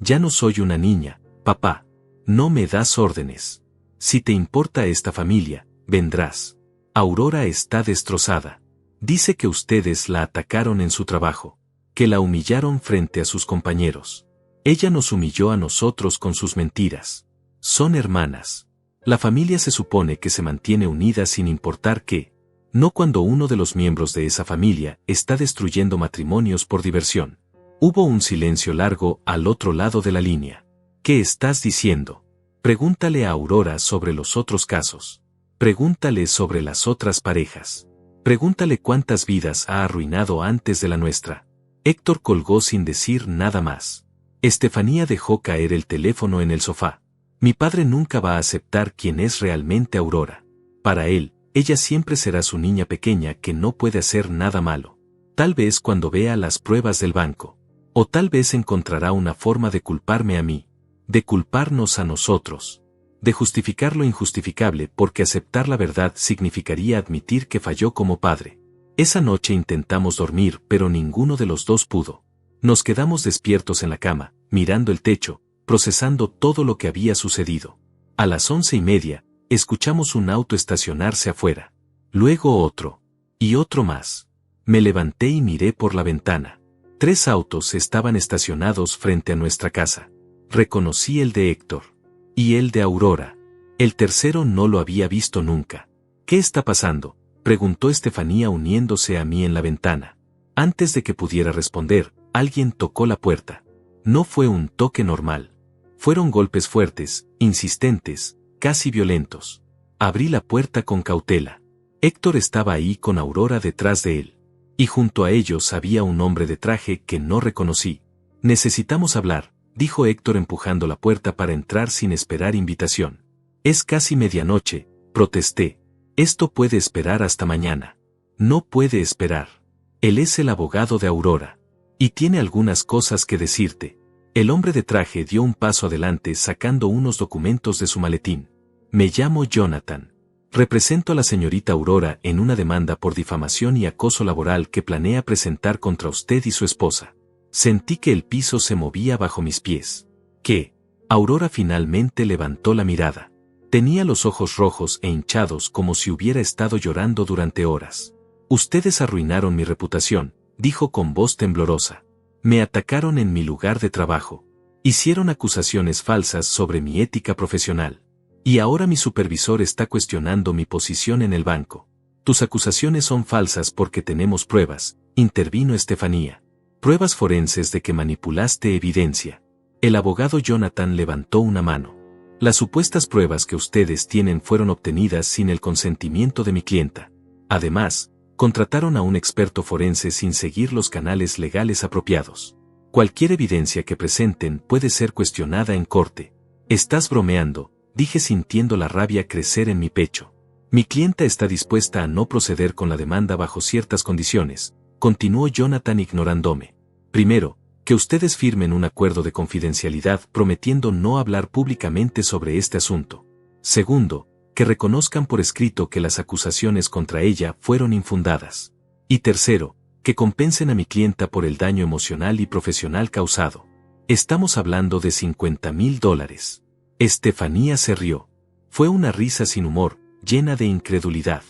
[SPEAKER 1] Ya no soy una niña, papá. No me das órdenes. Si te importa esta familia, vendrás. Aurora está destrozada. Dice que ustedes la atacaron en su trabajo. Que la humillaron frente a sus compañeros. Ella nos humilló a nosotros con sus mentiras. Son hermanas. La familia se supone que se mantiene unida sin importar qué. No cuando uno de los miembros de esa familia está destruyendo matrimonios por diversión. Hubo un silencio largo al otro lado de la línea. ¿Qué estás diciendo? Pregúntale a Aurora sobre los otros casos. Pregúntale sobre las otras parejas. Pregúntale cuántas vidas ha arruinado antes de la nuestra. Héctor colgó sin decir nada más. Estefanía dejó caer el teléfono en el sofá. Mi padre nunca va a aceptar quién es realmente Aurora. Para él, ella siempre será su niña pequeña que no puede hacer nada malo. Tal vez cuando vea las pruebas del banco. O tal vez encontrará una forma de culparme a mí. De culparnos a nosotros. De justificar lo injustificable porque aceptar la verdad significaría admitir que falló como padre. Esa noche intentamos dormir pero ninguno de los dos pudo. Nos quedamos despiertos en la cama, mirando el techo, procesando todo lo que había sucedido. A las 11:30, escuchamos un auto estacionarse afuera. Luego otro. Y otro más. Me levanté y miré por la ventana. 3 autos estaban estacionados frente a nuestra casa. Reconocí el de Héctor. Y el de Aurora. El tercero no lo había visto nunca. ¿Qué está pasando?, preguntó Estefanía uniéndose a mí en la ventana. Antes de que pudiera responder, alguien tocó la puerta. No fue un toque normal. Fueron golpes fuertes, insistentes, casi violentos. Abrí la puerta con cautela. Héctor estaba ahí con Aurora detrás de él. Y junto a ellos había un hombre de traje que no reconocí. Necesitamos hablar, dijo Héctor empujando la puerta para entrar sin esperar invitación. Es casi medianoche, protesté. Esto puede esperar hasta mañana. No puede esperar. Él es el abogado de Aurora. Y tiene algunas cosas que decirte. El hombre de traje dio un paso adelante sacando unos documentos de su maletín. Me llamo Jonathan. Represento a la señorita Aurora en una demanda por difamación y acoso laboral que planea presentar contra usted y su esposa. Sentí que el piso se movía bajo mis pies. ¿Qué? Aurora finalmente levantó la mirada. Tenía los ojos rojos e hinchados como si hubiera estado llorando durante horas. Ustedes arruinaron mi reputación, dijo con voz temblorosa. Me atacaron en mi lugar de trabajo. Hicieron acusaciones falsas sobre mi ética profesional. Y ahora mi supervisor está cuestionando mi posición en el banco. Tus acusaciones son falsas porque tenemos pruebas, intervino Estefanía. Pruebas forenses de que manipulaste evidencia. El abogado Jonathan levantó una mano. Las supuestas pruebas que ustedes tienen fueron obtenidas sin el consentimiento de mi clienta. Además, contrataron a un experto forense sin seguir los canales legales apropiados. Cualquier evidencia que presenten puede ser cuestionada en corte. Estás bromeando, dije sintiendo la rabia crecer en mi pecho. Mi clienta está dispuesta a no proceder con la demanda bajo ciertas condiciones, continuó Jonathan ignorándome. Primero, que ustedes firmen un acuerdo de confidencialidad prometiendo no hablar públicamente sobre este asunto. Segundo, que reconozcan por escrito que las acusaciones contra ella fueron infundadas. Y tercero, que compensen a mi clienta por el daño emocional y profesional causado. Estamos hablando de $50,000. Estefanía se rió. Fue una risa sin humor, llena de incredulidad.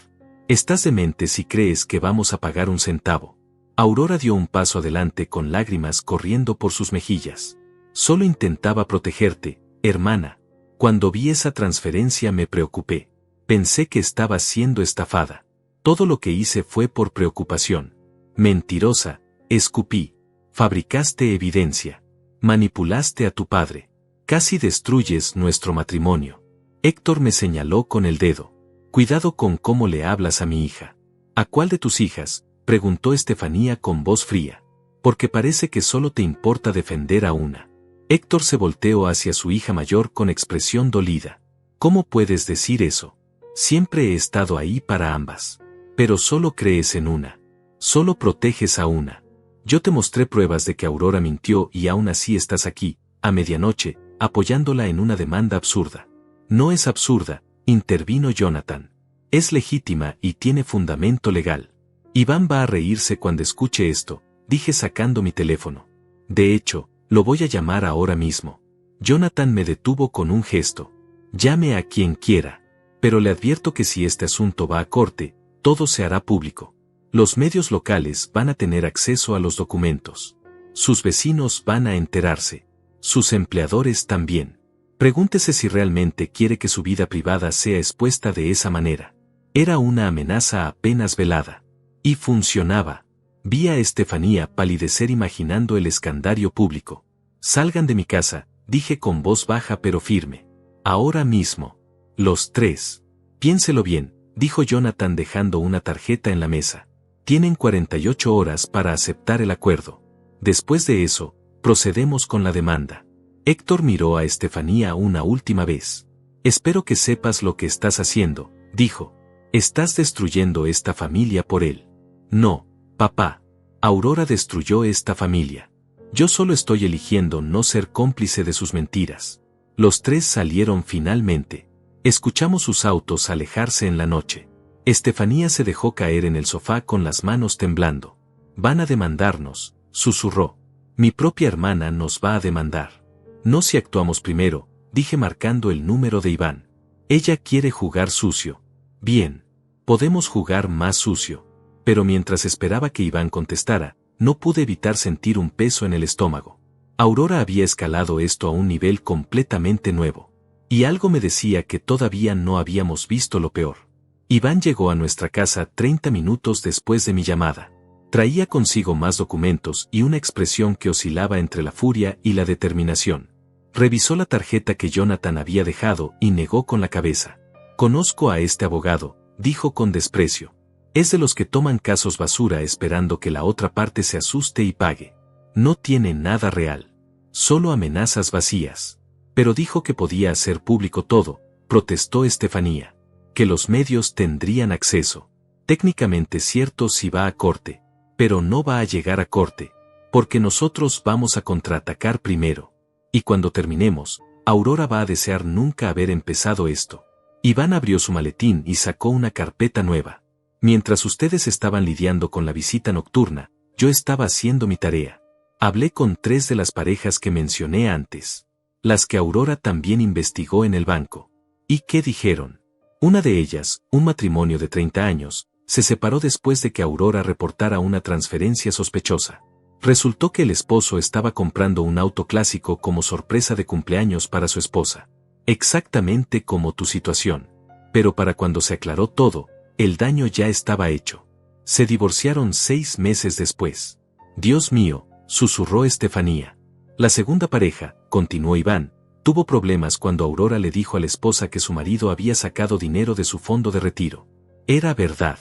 [SPEAKER 1] Estás demente si crees que vamos a pagar un centavo. Aurora dio un paso adelante con lágrimas corriendo por sus mejillas. Solo intentaba protegerte, hermana. Cuando vi esa transferencia me preocupé. Pensé que estaba siendo estafada. Todo lo que hice fue por preocupación. Mentirosa, escupí. Fabricaste evidencia. Manipulaste a tu padre. Casi destruyes nuestro matrimonio. Héctor me señaló con el dedo. Cuidado con cómo le hablas a mi hija. ¿A cuál de tus hijas?, preguntó Estefanía con voz fría. Porque parece que solo te importa defender a una. Héctor se volteó hacia su hija mayor con expresión dolida. ¿Cómo puedes decir eso? Siempre he estado ahí para ambas. Pero solo crees en una. Solo proteges a una. Yo te mostré pruebas de que Aurora mintió y aún así estás aquí, a medianoche, apoyándola en una demanda absurda. No es absurda, intervino Jonathan. Es legítima y tiene fundamento legal. Iván va a reírse cuando escuche esto, dije sacando mi teléfono. De hecho, lo voy a llamar ahora mismo. Jonathan me detuvo con un gesto. Llame a quien quiera. Pero le advierto que si este asunto va a corte, todo se hará público. Los medios locales van a tener acceso a los documentos. Sus vecinos van a enterarse. Sus empleadores también. Pregúntese si realmente quiere que su vida privada sea expuesta de esa manera. Era una amenaza apenas velada. Y funcionaba. Vi a Estefanía palidecer imaginando el escandalio público. Salgan de mi casa, dije con voz baja pero firme. Ahora mismo. Los 3. Piénselo bien, dijo Jonathan dejando una tarjeta en la mesa. Tienen 48 horas para aceptar el acuerdo. Después de eso, procedemos con la demanda. Héctor miró a Estefanía una última vez. Espero que sepas lo que estás haciendo, dijo. Estás destruyendo esta familia por él. No, papá. Aurora destruyó esta familia. Yo solo estoy eligiendo no ser cómplice de sus mentiras. Los tres salieron finalmente. Escuchamos sus autos alejarse en la noche. Estefanía se dejó caer en el sofá con las manos temblando. Van a demandarnos, susurró. Mi propia hermana nos va a demandar. No si actuamos primero, dije marcando el número de Iván. Ella quiere jugar sucio. Bien. Podemos jugar más sucio. Pero mientras esperaba que Iván contestara, no pude evitar sentir un peso en el estómago. Aurora había escalado esto a un nivel completamente nuevo. Y algo me decía que todavía no habíamos visto lo peor. Iván llegó a nuestra casa 30 minutos después de mi llamada. Traía consigo más documentos y una expresión que oscilaba entre la furia y la determinación. Revisó la tarjeta que Jonathan había dejado y negó con la cabeza. Conozco a este abogado, dijo con desprecio. Es de los que toman casos basura esperando que la otra parte se asuste y pague. No tiene nada real. Solo amenazas vacías. Pero dijo que podía hacer público todo, protestó Estefanía. Que los medios tendrían acceso. Técnicamente cierto si va a corte. Pero no va a llegar a corte. Porque nosotros vamos a contraatacar primero. Y cuando terminemos, Aurora va a desear nunca haber empezado esto. Iván abrió su maletín y sacó una carpeta nueva. Mientras ustedes estaban lidiando con la visita nocturna, yo estaba haciendo mi tarea. Hablé con 3 de las parejas que mencioné antes. Las que Aurora también investigó en el banco. ¿Y qué dijeron? Una de ellas, un matrimonio de 30 años, se separó después de que Aurora reportara una transferencia sospechosa. Resultó que el esposo estaba comprando un auto clásico como sorpresa de cumpleaños para su esposa. Exactamente como tu situación. Pero para cuando se aclaró todo, el daño ya estaba hecho. Se divorciaron 6 meses después. Dios mío, susurró Estefanía. La segunda pareja, continuó Iván, tuvo problemas cuando Aurora le dijo a la esposa que su marido había sacado dinero de su fondo de retiro. Era verdad.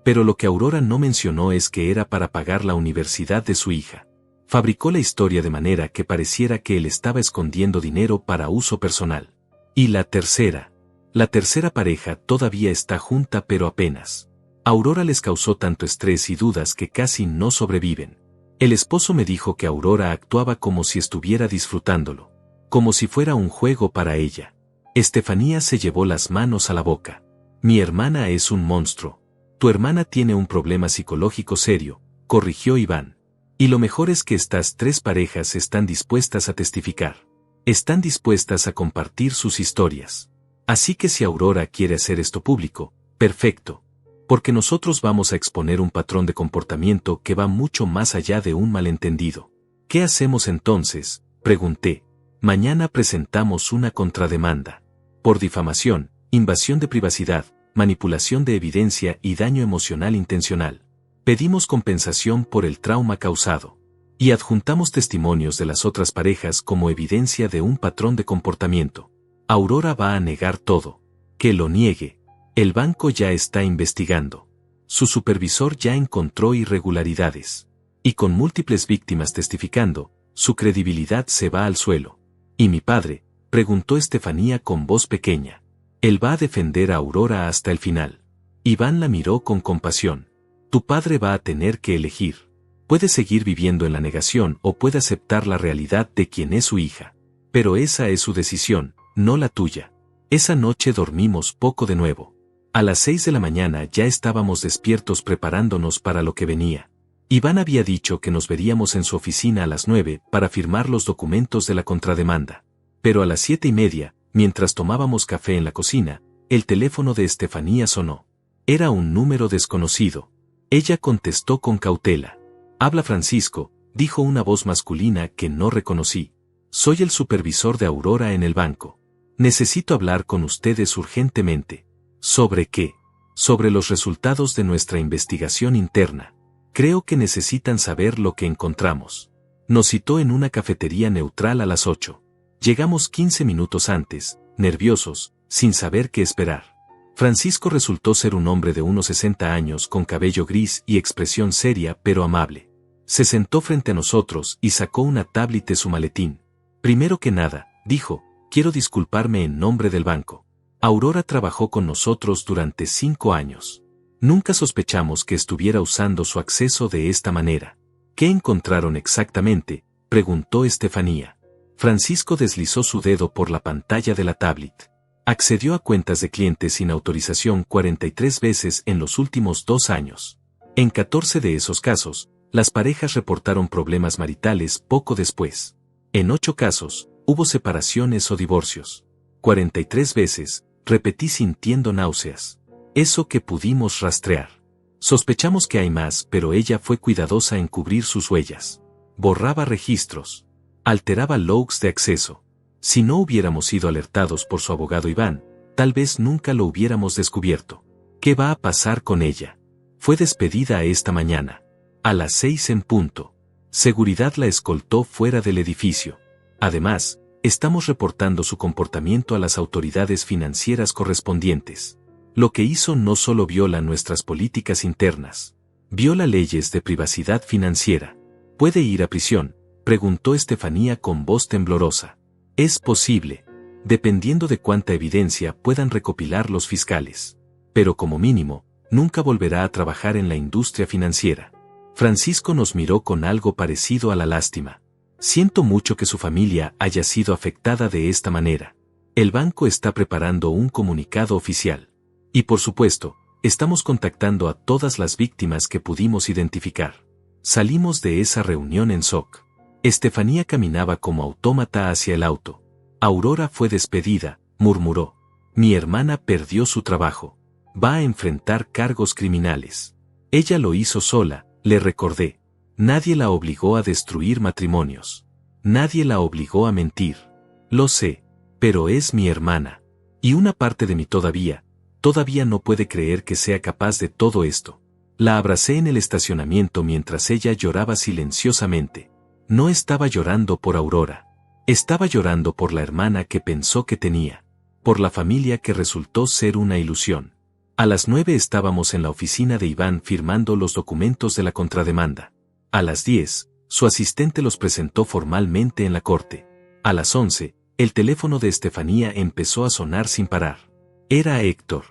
[SPEAKER 1] Pero lo que Aurora no mencionó es que era para pagar la universidad de su hija. Fabricó la historia de manera que pareciera que él estaba escondiendo dinero para uso personal. Y la tercera pareja todavía está junta pero apenas. Aurora les causó tanto estrés y dudas que casi no sobreviven. El esposo me dijo que Aurora actuaba como si estuviera disfrutándolo. Como si fuera un juego para ella. Estefanía se llevó las manos a la boca. Mi hermana es un monstruo. Tu hermana tiene un problema psicológico serio, corrigió Iván. Y lo mejor es que estas 3 parejas están dispuestas a testificar. Están dispuestas a compartir sus historias. Así que si Aurora quiere hacer esto público, perfecto. Porque nosotros vamos a exponer un patrón de comportamiento que va mucho más allá de un malentendido. ¿Qué hacemos entonces?, pregunté. Mañana presentamos una contrademanda. Por difamación, invasión de privacidad, manipulación de evidencia y daño emocional intencional. Pedimos compensación por el trauma causado. Y adjuntamos testimonios de las otras parejas como evidencia de un patrón de comportamiento. Aurora va a negar todo. Que lo niegue. El banco ya está investigando. Su supervisor ya encontró irregularidades. Y con múltiples víctimas testificando, su credibilidad se va al suelo. ¿Y mi padre?, preguntó Estefanía con voz pequeña. Él va a defender a Aurora hasta el final. Iván la miró con compasión. Tu padre va a tener que elegir. Puede seguir viviendo en la negación o puede aceptar la realidad de quién es su hija. Pero esa es su decisión, no la tuya. Esa noche dormimos poco de nuevo. A las 6 de la mañana ya estábamos despiertos preparándonos para lo que venía. Iván había dicho que nos veríamos en su oficina a las 9 para firmar los documentos de la contrademanda. Pero a las 7:30, mientras tomábamos café en la cocina, el teléfono de Estefanía sonó. Era un número desconocido. Ella contestó con cautela. Habla Francisco, dijo una voz masculina que no reconocí. Soy el supervisor de Aurora en el banco. Necesito hablar con ustedes urgentemente. ¿Sobre qué? Sobre los resultados de nuestra investigación interna. Creo que necesitan saber lo que encontramos. Nos citó en una cafetería neutral a las 8. Llegamos 15 minutos antes, nerviosos, sin saber qué esperar. Francisco resultó ser un hombre de unos 60 años con cabello gris y expresión seria pero amable. Se sentó frente a nosotros y sacó una tablet de su maletín. Primero que nada, dijo, quiero disculparme en nombre del banco. Aurora trabajó con nosotros durante 5 años. Nunca sospechamos que estuviera usando su acceso de esta manera. ¿Qué encontraron exactamente?, preguntó Estefanía. Francisco deslizó su dedo por la pantalla de la tablet. Accedió a cuentas de clientes sin autorización 43 veces en los últimos 2 años. En 14 de esos casos, las parejas reportaron problemas maritales poco después. En 8 casos, hubo separaciones o divorcios. 43 veces, repetí sintiendo náuseas. Eso que pudimos rastrear. Sospechamos que hay más, pero ella fue cuidadosa en cubrir sus huellas. Borraba registros. Alteraba logs de acceso. Si no hubiéramos sido alertados por su abogado Iván, tal vez nunca lo hubiéramos descubierto. ¿Qué va a pasar con ella? Fue despedida esta mañana. A las 6 en punto. Seguridad la escoltó fuera del edificio. Además, estamos reportando su comportamiento a las autoridades financieras correspondientes. Lo que hizo no solo viola nuestras políticas internas, viola leyes de privacidad financiera. ¿Puede ir a prisión?, preguntó Estefanía con voz temblorosa. Es posible, dependiendo de cuánta evidencia puedan recopilar los fiscales. Pero como mínimo, nunca volverá a trabajar en la industria financiera. Francisco nos miró con algo parecido a la lástima. Siento mucho que su familia haya sido afectada de esta manera. El banco está preparando un comunicado oficial. Y por supuesto, estamos contactando a todas las víctimas que pudimos identificar. Salimos de esa reunión en shock. Estefanía caminaba como autómata hacia el auto. Aurora fue despedida, murmuró. Mi hermana perdió su trabajo. Va a enfrentar cargos criminales. Ella lo hizo sola, le recordé. Nadie la obligó a destruir matrimonios. Nadie la obligó a mentir. Lo sé, pero es mi hermana. Y una parte de mí todavía no puede creer que sea capaz de todo esto. La abracé en el estacionamiento mientras ella lloraba silenciosamente. No estaba llorando por Aurora. Estaba llorando por la hermana que pensó que tenía. Por la familia que resultó ser una ilusión. A las 9 estábamos en la oficina de Iván firmando los documentos de la contrademanda. A las 10, su asistente los presentó formalmente en la corte. A las 11, el teléfono de Estefanía empezó a sonar sin parar. Era Héctor.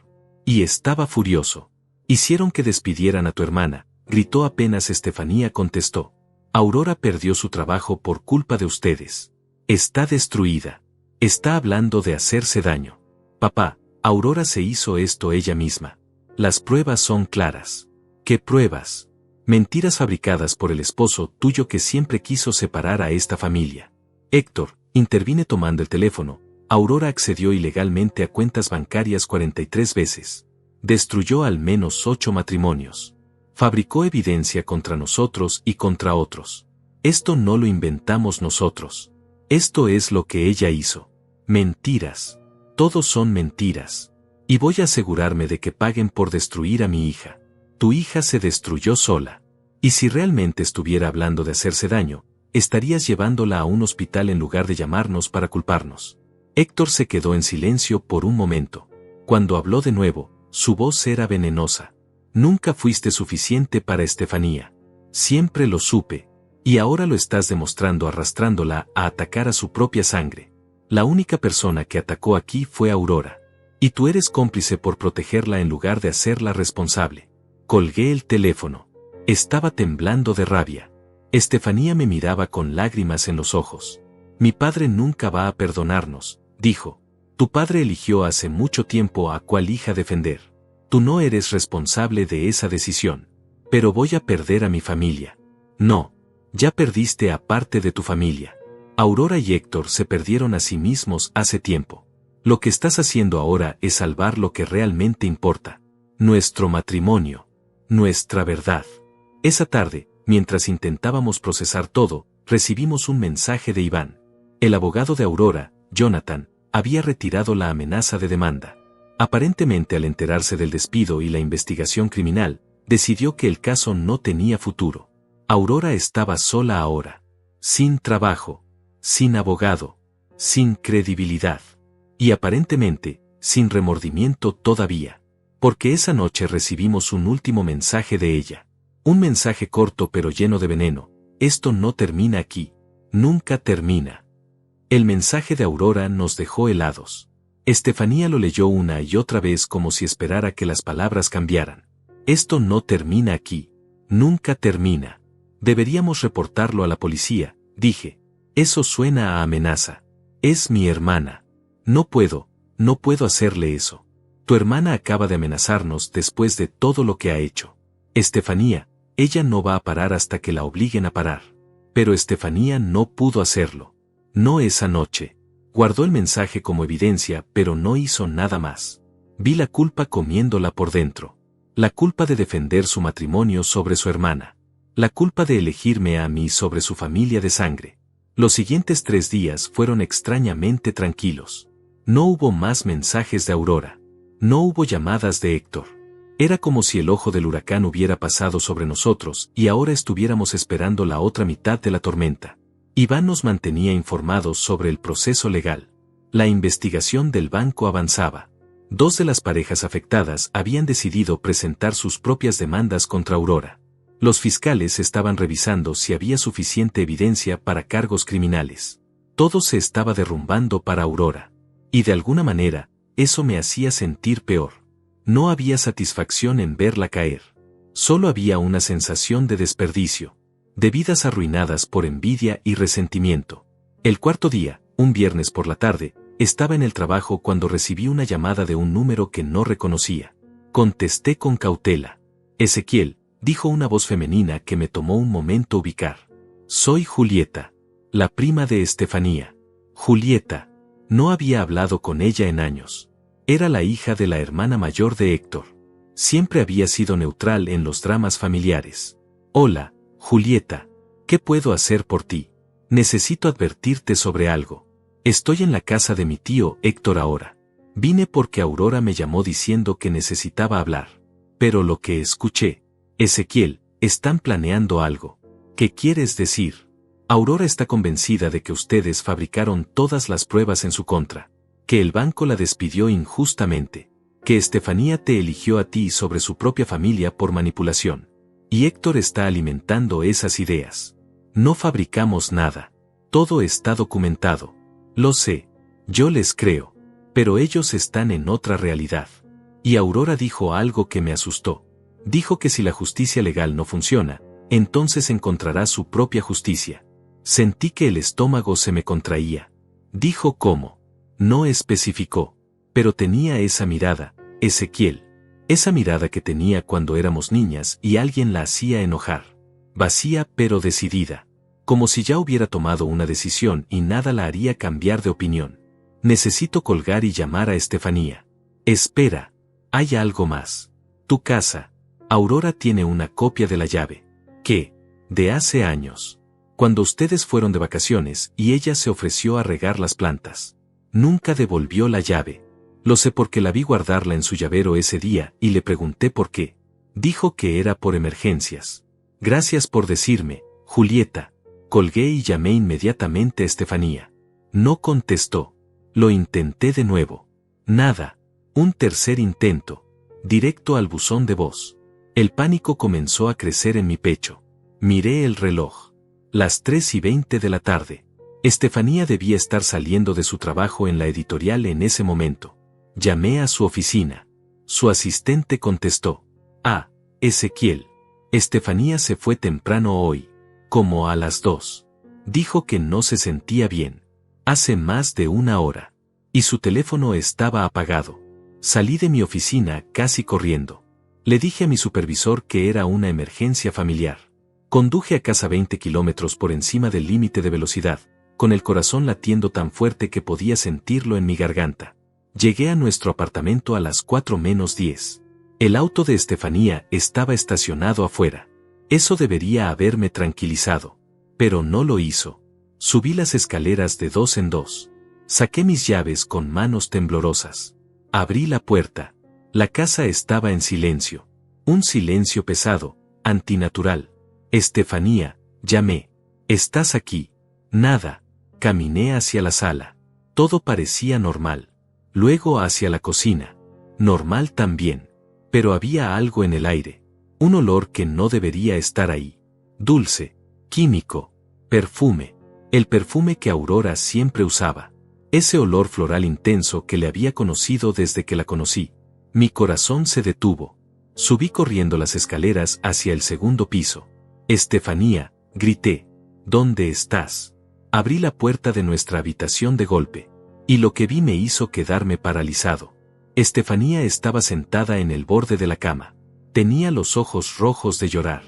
[SPEAKER 1] Y estaba furioso. Hicieron que despidieran a tu hermana, gritó apenas Estefanía contestó. Aurora perdió su trabajo por culpa de ustedes. Está destruida. Está hablando de hacerse daño. Papá, Aurora se hizo esto ella misma. Las pruebas son claras. ¿Qué pruebas? Mentiras fabricadas por el esposo tuyo que siempre quiso separar a esta familia. Héctor, intervine tomando el teléfono. Aurora accedió ilegalmente a cuentas bancarias 43 veces. Destruyó al menos 8 matrimonios. Fabricó evidencia contra nosotros y contra otros. Esto no lo inventamos nosotros. Esto es lo que ella hizo. Mentiras. Todos son mentiras. Y voy a asegurarme de que paguen por destruir a mi hija. Tu hija se destruyó sola. Y si realmente estuviera hablando de hacerse daño, estarías llevándola a un hospital en lugar de llamarnos para culparnos. Héctor se quedó en silencio por un momento. Cuando habló de nuevo, su voz era venenosa. Nunca fuiste suficiente para Estefanía. Siempre lo supe. Y ahora lo estás demostrando arrastrándola a atacar a su propia sangre. La única persona que atacó aquí fue Aurora. Y tú eres cómplice por protegerla en lugar de hacerla responsable. Colgué el teléfono. Estaba temblando de rabia. Estefanía me miraba con lágrimas en los ojos. Mi padre nunca va a perdonarnos, dijo. Tu padre eligió hace mucho tiempo a cuál hija defender. Tú no eres responsable de esa decisión. Pero voy a perder a mi familia. No. Ya perdiste a parte de tu familia. Aurora y Héctor se perdieron a sí mismos hace tiempo. Lo que estás haciendo ahora es salvar lo que realmente importa. Nuestro matrimonio. Nuestra verdad. Esa tarde, mientras intentábamos procesar todo, recibimos un mensaje de Iván. El abogado de Aurora, Jonathan, había retirado la amenaza de demanda. Aparentemente al enterarse del despido y la investigación criminal, decidió que el caso no tenía futuro. Aurora estaba sola ahora. Sin trabajo. Sin abogado. Sin credibilidad. Y aparentemente, sin remordimiento todavía. Porque esa noche recibimos un último mensaje de ella. Un mensaje corto pero lleno de veneno. Esto no termina aquí. Nunca termina. El mensaje de Aurora nos dejó helados. Estefanía lo leyó una y otra vez como si esperara que las palabras cambiaran. Esto no termina aquí. Nunca termina. Deberíamos reportarlo a la policía, dije. Eso suena a amenaza. Es mi hermana. No puedo hacerle eso. Tu hermana acaba de amenazarnos después de todo lo que ha hecho. Estefanía, ella no va a parar hasta que la obliguen a parar. Pero Estefanía no pudo hacerlo. No esa noche. Guardó el mensaje como evidencia, pero no hizo nada más. Vi la culpa comiéndola por dentro. La culpa de defender su matrimonio sobre su hermana. La culpa de elegirme a mí sobre su familia de sangre. Los siguientes 3 días fueron extrañamente tranquilos. No hubo más mensajes de Aurora. No hubo llamadas de Héctor. Era como si el ojo del huracán hubiera pasado sobre nosotros y ahora estuviéramos esperando la otra mitad de la tormenta. Iván nos mantenía informados sobre el proceso legal. La investigación del banco avanzaba. 2 de las parejas afectadas habían decidido presentar sus propias demandas contra Aurora. Los fiscales estaban revisando si había suficiente evidencia para cargos criminales. Todo se estaba derrumbando para Aurora. Y de alguna manera, eso me hacía sentir peor. No había satisfacción en verla caer. Solo había una sensación de desperdicio. De vidas arruinadas por envidia y resentimiento. El 4.º día, un viernes por la tarde, estaba en el trabajo cuando recibí una llamada de un número que no reconocía. Contesté con cautela. Ezequiel, dijo una voz femenina que me tomó un momento ubicar. Soy Julieta, la prima de Estefanía. Julieta. No había hablado con ella en años. Era la hija de la hermana mayor de Héctor. Siempre había sido neutral en los dramas familiares. Hola, Julieta. ¿Qué puedo hacer por ti? Necesito advertirte sobre algo. Estoy en la casa de mi tío Héctor ahora. Vine porque Aurora me llamó diciendo que necesitaba hablar. Pero lo que escuché. Ezequiel, están planeando algo. ¿Qué quieres decir? Aurora está convencida de que ustedes fabricaron todas las pruebas en su contra. Que el banco la despidió injustamente. Que Estefanía te eligió a ti sobre su propia familia por manipulación. Y Héctor está alimentando esas ideas. No fabricamos nada. Todo está documentado. Lo sé. Yo les creo. Pero ellos están en otra realidad. Y Aurora dijo algo que me asustó. Dijo que si la justicia legal no funciona, entonces encontrará su propia justicia. Sentí que el estómago se me contraía. Dijo cómo. No especificó. Pero tenía esa mirada, Ezequiel. Esa mirada que tenía cuando éramos niñas y alguien la hacía enojar. Vacía pero decidida. Como si ya hubiera tomado una decisión y nada la haría cambiar de opinión. Necesito colgar y llamar a Estefanía. Espera. Hay algo más. Tu casa. Aurora tiene una copia de la llave. ¿Qué? De hace años. Cuando ustedes fueron de vacaciones y ella se ofreció a regar las plantas. Nunca devolvió la llave. Lo sé porque la vi guardarla en su llavero ese día y le pregunté por qué. Dijo que era por emergencias. Gracias por decirme, Julieta. Colgué y llamé inmediatamente a Estefanía. No contestó. Lo intenté de nuevo. Nada. Un tercer intento. Directo al buzón de voz. El pánico comenzó a crecer en mi pecho. Miré el reloj. Las 3:20 de la tarde. Estefanía debía estar saliendo de su trabajo en la editorial en ese momento. Llamé a su oficina. Su asistente contestó. Ah, Ezequiel. Estefanía se fue temprano hoy. Como a las 2. Dijo que no se sentía bien. Hace más de 1 hora. Y su teléfono estaba apagado. Salí de mi oficina casi corriendo. Le dije a mi supervisor que era una emergencia familiar. Conduje a casa 20 kilómetros por encima del límite de velocidad, con el corazón latiendo tan fuerte que podía sentirlo en mi garganta. Llegué a nuestro apartamento a las 4:10. El auto de Estefanía estaba estacionado afuera. Eso debería haberme tranquilizado. Pero no lo hizo. Subí las escaleras de 2 en 2. Saqué mis llaves con manos temblorosas. Abrí la puerta. La casa estaba en silencio. Un silencio pesado, antinatural. Estefanía, llamé. ¿Estás aquí? Nada. Caminé hacia la sala. Todo parecía normal. Luego hacia la cocina. Normal también. Pero había algo en el aire. Un olor que no debería estar ahí. Dulce, químico, perfume. El perfume que Aurora siempre usaba. Ese olor floral intenso que le había conocido desde que la conocí. Mi corazón se detuvo. Subí corriendo las escaleras hacia el segundo piso. Estefanía, grité. ¿Dónde estás? Abrí la puerta de nuestra habitación de golpe. Y lo que vi me hizo quedarme paralizado. Estefanía estaba sentada en el borde de la cama. Tenía los ojos rojos de llorar.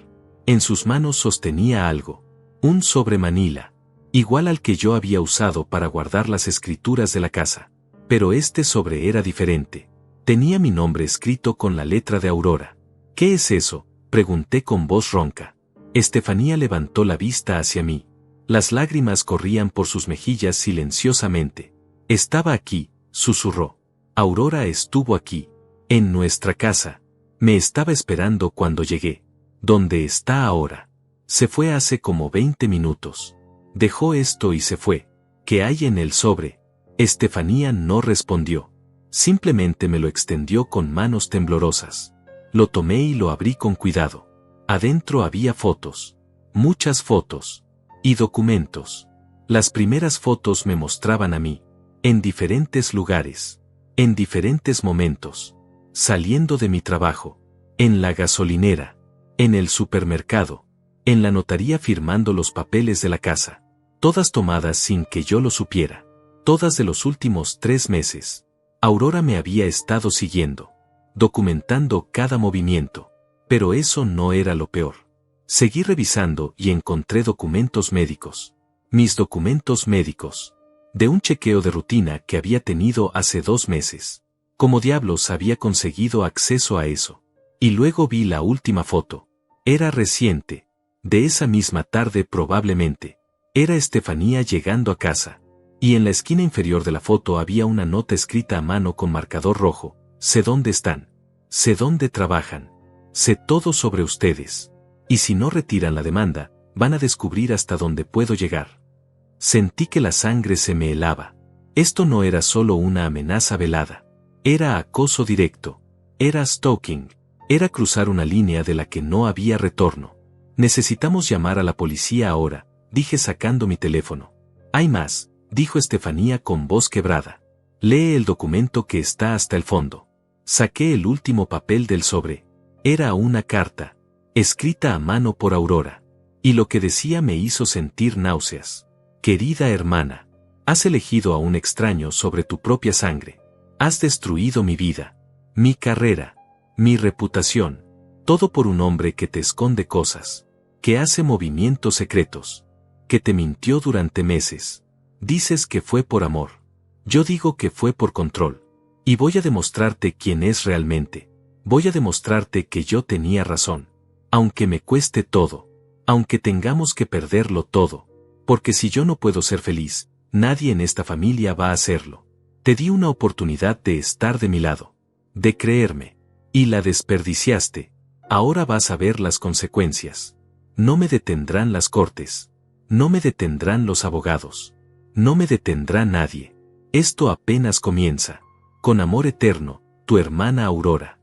[SPEAKER 1] En sus manos sostenía algo. Un sobre manila. Igual al que yo había usado para guardar las escrituras de la casa. Pero este sobre era diferente. Tenía mi nombre escrito con la letra de Aurora. ¿Qué es eso?, pregunté con voz ronca. Estefanía levantó la vista hacia mí. Las lágrimas corrían por sus mejillas silenciosamente. Estaba aquí, susurró. Aurora estuvo aquí. En nuestra casa. Me estaba esperando cuando llegué. ¿Dónde está ahora? Se fue hace como 20 minutos. Dejó esto y se fue. ¿Qué hay en el sobre? Estefanía no respondió. Simplemente me lo extendió con manos temblorosas. Lo tomé y lo abrí con cuidado. Adentro había fotos. Muchas fotos. Y documentos. Las primeras fotos me mostraban a mí. En diferentes lugares. En diferentes momentos. Saliendo de mi trabajo. En la gasolinera. En el supermercado. En la notaría firmando los papeles de la casa. Todas tomadas sin que yo lo supiera. Todas de los últimos 3 meses. Aurora me había estado siguiendo. Documentando cada movimiento. Pero eso no era lo peor. Seguí revisando y encontré documentos médicos. Mis documentos médicos. De un chequeo de rutina que había tenido hace 2 meses. ¿Cómo diablos había conseguido acceso a eso? Y luego vi la última foto. Era reciente. De esa misma tarde probablemente. Era Estefanía llegando a casa. Y en la esquina inferior de la foto había una nota escrita a mano con marcador rojo. Sé dónde están. Sé dónde trabajan. Sé todo sobre ustedes. Y si no retiran la demanda, van a descubrir hasta dónde puedo llegar. Sentí que la sangre se me helaba. Esto no era solo una amenaza velada. Era acoso directo. Era stalking. Era cruzar una línea de la que no había retorno. Necesitamos llamar a la policía ahora, dije sacando mi teléfono. Hay más, dijo Estefanía con voz quebrada. Lee el documento que está hasta el fondo. Saqué el último papel del sobre. Era una carta, escrita a mano por Aurora. Y lo que decía me hizo sentir náuseas. Querida hermana, has elegido a un extraño sobre tu propia sangre. Has destruido mi vida, mi carrera, mi reputación. Todo por un hombre que te esconde cosas. Que hace movimientos secretos. Que te mintió durante meses. Dices que fue por amor. Yo digo que fue por control. Y voy a demostrarte quién es realmente. Voy a demostrarte que yo tenía razón. Aunque me cueste todo. Aunque tengamos que perderlo todo. Porque si yo no puedo ser feliz, nadie en esta familia va a hacerlo. Te di una oportunidad de estar de mi lado. De creerme. Y la desperdiciaste. Ahora vas a ver las consecuencias. No me detendrán las cortes. No me detendrán los abogados. No me detendrá nadie. Esto apenas comienza. Con amor eterno, tu hermana Aurora.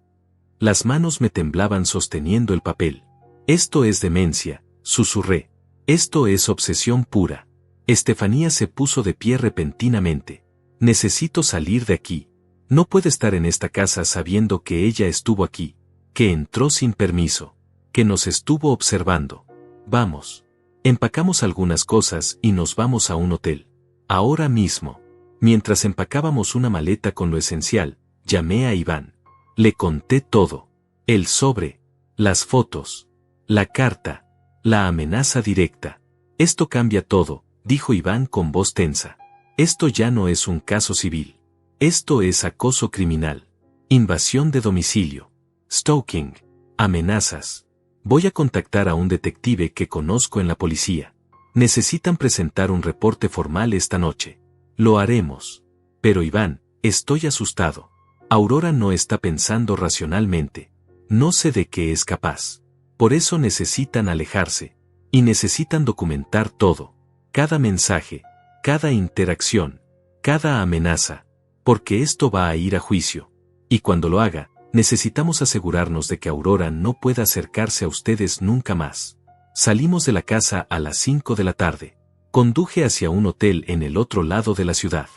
[SPEAKER 1] Las manos me temblaban sosteniendo el papel. Esto es demencia, susurré. Esto es obsesión pura. Estefanía se puso de pie repentinamente. Necesito salir de aquí. No puedo estar en esta casa sabiendo que ella estuvo aquí, que entró sin permiso, que nos estuvo observando. Vamos. Empacamos algunas cosas y nos vamos a un hotel. Ahora mismo. Mientras empacábamos una maleta con lo esencial, llamé a Iván. Le conté todo. El sobre, las fotos, la carta, la amenaza directa. Esto cambia todo, dijo Iván con voz tensa. Esto ya no es un caso civil. Esto es acoso criminal. Invasión de domicilio. Stalking. Amenazas. Voy a contactar a un detective que conozco en la policía. Necesitan presentar un reporte formal esta noche. Lo haremos. Pero Iván, estoy asustado. Aurora no está pensando racionalmente. No sé de qué es capaz. Por eso necesitan alejarse. Y necesitan documentar todo. Cada mensaje, cada interacción, cada amenaza. porque esto va a ir a juicio. Y cuando lo haga, necesitamos asegurarnos de que Aurora no pueda acercarse a ustedes nunca más. Salimos de la casa a las 5 de la tarde. Conduje hacia un hotel en el otro lado de la ciudad.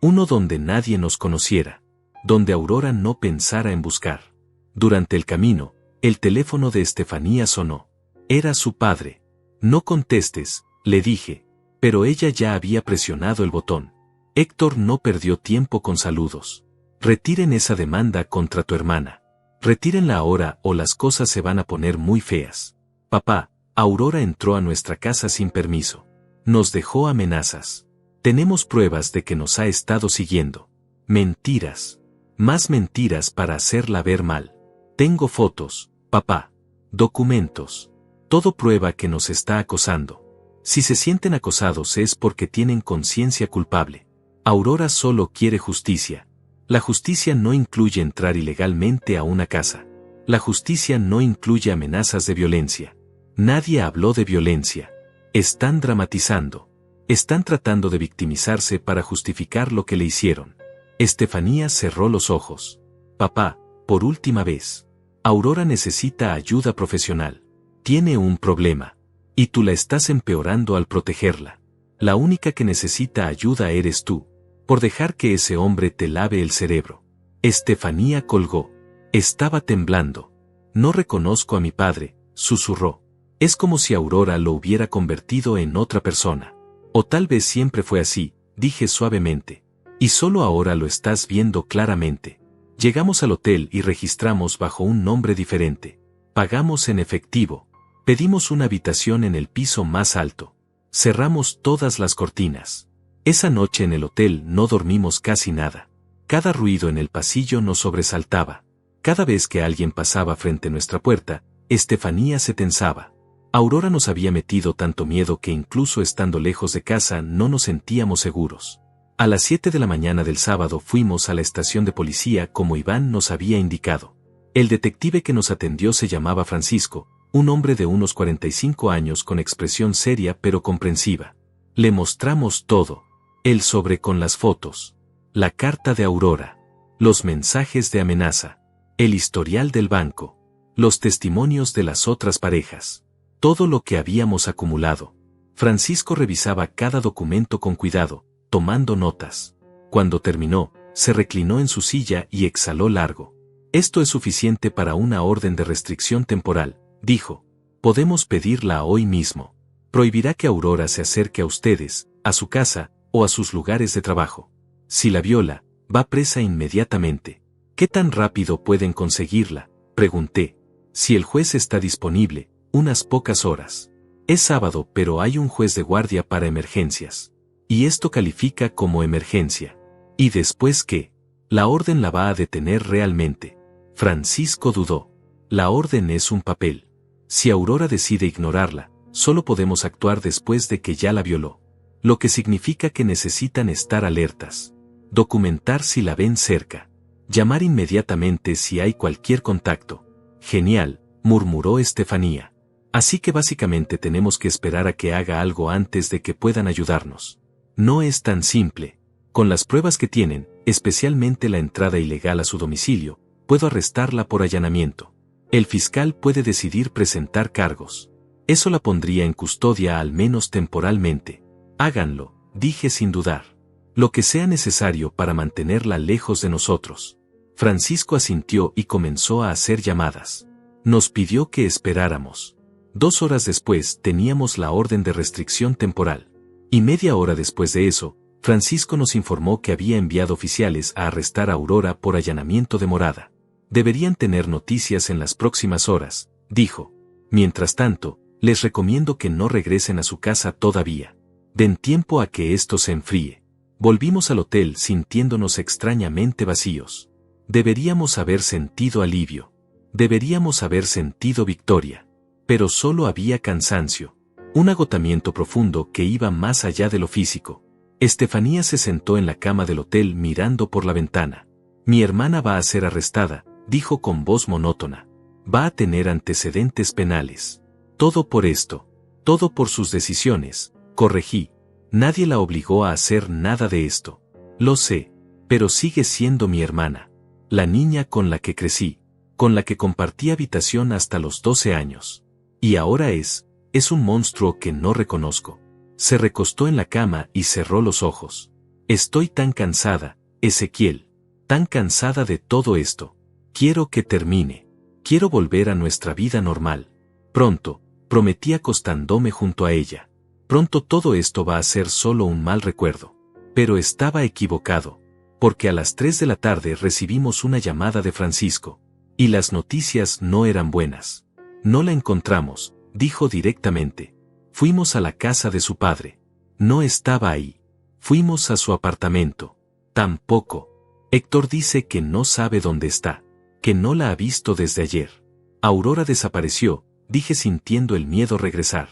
[SPEAKER 1] Uno donde nadie nos conociera. Donde Aurora no pensara en buscar. Durante el camino, el teléfono de Estefanía sonó. Era su padre. No contestes, le dije. Pero ella ya había presionado el botón. Héctor no perdió tiempo con saludos. Retiren esa demanda contra tu hermana. Retírenla ahora o las cosas se van a poner muy feas. Papá, Aurora entró a nuestra casa sin permiso. Nos dejó amenazas. Tenemos pruebas de que nos ha estado siguiendo. Mentiras. Más mentiras para hacerla ver mal. Tengo fotos, papá. Documentos. Todo prueba que nos está acosando. Si se sienten acosados es porque tienen conciencia culpable. Aurora solo quiere justicia. La justicia no incluye entrar ilegalmente a una casa. La justicia no incluye amenazas de violencia. Nadie habló de violencia. Están dramatizando. Están tratando de victimizarse para justificar lo que le hicieron. Estefanía cerró los ojos. Papá, por última vez. Aurora necesita ayuda profesional. Tiene un problema. Y tú la estás empeorando al protegerla. La única que necesita ayuda eres tú. Por dejar que ese hombre te lave el cerebro. Estefanía colgó. Estaba temblando. No reconozco a mi padre, susurró. Es como si Aurora lo hubiera convertido en otra persona. O tal vez siempre fue así, dije suavemente. Y solo ahora lo estás viendo claramente. Llegamos al hotel y registramos bajo un nombre diferente. Pagamos en efectivo. Pedimos una habitación en el piso más alto. Cerramos todas las cortinas. Esa noche en el hotel no dormimos casi nada. Cada ruido en el pasillo nos sobresaltaba. Cada vez que alguien pasaba frente a nuestra puerta, Estefanía se tensaba. Aurora nos había metido tanto miedo que incluso estando lejos de casa no nos sentíamos seguros. A las 7 de la mañana del sábado fuimos a la estación de policía como Iván nos había indicado. El detective que nos atendió se llamaba Francisco, un hombre de unos 45 años con expresión seria pero comprensiva. Le mostramos todo. El sobre con las fotos. La carta de Aurora. Los mensajes de amenaza. El historial del banco. Los testimonios de las otras parejas. Todo lo que habíamos acumulado. Francisco revisaba cada documento con cuidado, tomando notas. Cuando terminó, se reclinó en su silla y exhaló largo. Esto es suficiente para una orden de restricción temporal, dijo. Podemos pedirla hoy mismo. Prohibirá que Aurora se acerque a ustedes, a su casa, o a sus lugares de trabajo. Si la viola, va presa inmediatamente. ¿Qué tan rápido pueden conseguirla?, pregunté. Si el juez está disponible, unas pocas horas. Es sábado pero hay un juez de guardia para emergencias. Y esto califica como emergencia. ¿Y después qué? La orden la va a detener realmente. Francisco dudó. La orden es un papel. Si Aurora decide ignorarla, solo podemos actuar después de que ya la violó. Lo que significa que necesitan estar alertas. Documentar si la ven cerca. Llamar inmediatamente si hay cualquier contacto. Genial, murmuró Estefanía. Así que básicamente tenemos que esperar a que haga algo antes de que puedan ayudarnos. No es tan simple. Con las pruebas que tienen, especialmente la entrada ilegal a su domicilio, puedo arrestarla por allanamiento. El fiscal puede decidir presentar cargos. Eso la pondría en custodia al menos temporalmente. Háganlo, dije sin dudar. Lo que sea necesario para mantenerla lejos de nosotros. Francisco asintió y comenzó a hacer llamadas. Nos pidió que esperáramos. 2 horas después teníamos la orden de restricción temporal. Y media hora después de eso, Francisco nos informó que había enviado oficiales a arrestar a Aurora por allanamiento de morada. Deberían tener noticias en las próximas horas, dijo. Mientras tanto, les recomiendo que no regresen a su casa todavía. Den tiempo a que esto se enfríe. Volvimos al hotel sintiéndonos extrañamente vacíos. Deberíamos haber sentido alivio. Deberíamos haber sentido victoria. Pero solo había cansancio. Un agotamiento profundo que iba más allá de lo físico. Estefanía se sentó en la cama del hotel mirando por la ventana. Mi hermana va a ser arrestada, dijo con voz monótona. Va a tener antecedentes penales. Todo por esto. Todo por sus decisiones. Corregí. Nadie la obligó a hacer nada de esto. Lo sé. Pero sigue siendo mi hermana, la niña con la que crecí, con la que compartí habitación hasta los 12 años. Y ahora es un monstruo que no reconozco. Se recostó en la cama y cerró los ojos. Estoy tan cansada, Ezequiel, tan cansada de todo esto. Quiero que termine. Quiero volver a nuestra vida normal. Pronto, prometí acostándome junto a ella. Pronto todo esto va a ser solo un mal recuerdo. Pero estaba equivocado, porque a las 3 de la tarde recibimos una llamada de Francisco. Y las noticias no eran buenas. No la encontramos, dijo directamente. Fuimos a la casa de su padre. No estaba ahí. Fuimos a su apartamento. Tampoco. Héctor dice que no sabe dónde está, que no la ha visto desde ayer. Aurora desapareció, dije sintiendo el miedo regresar.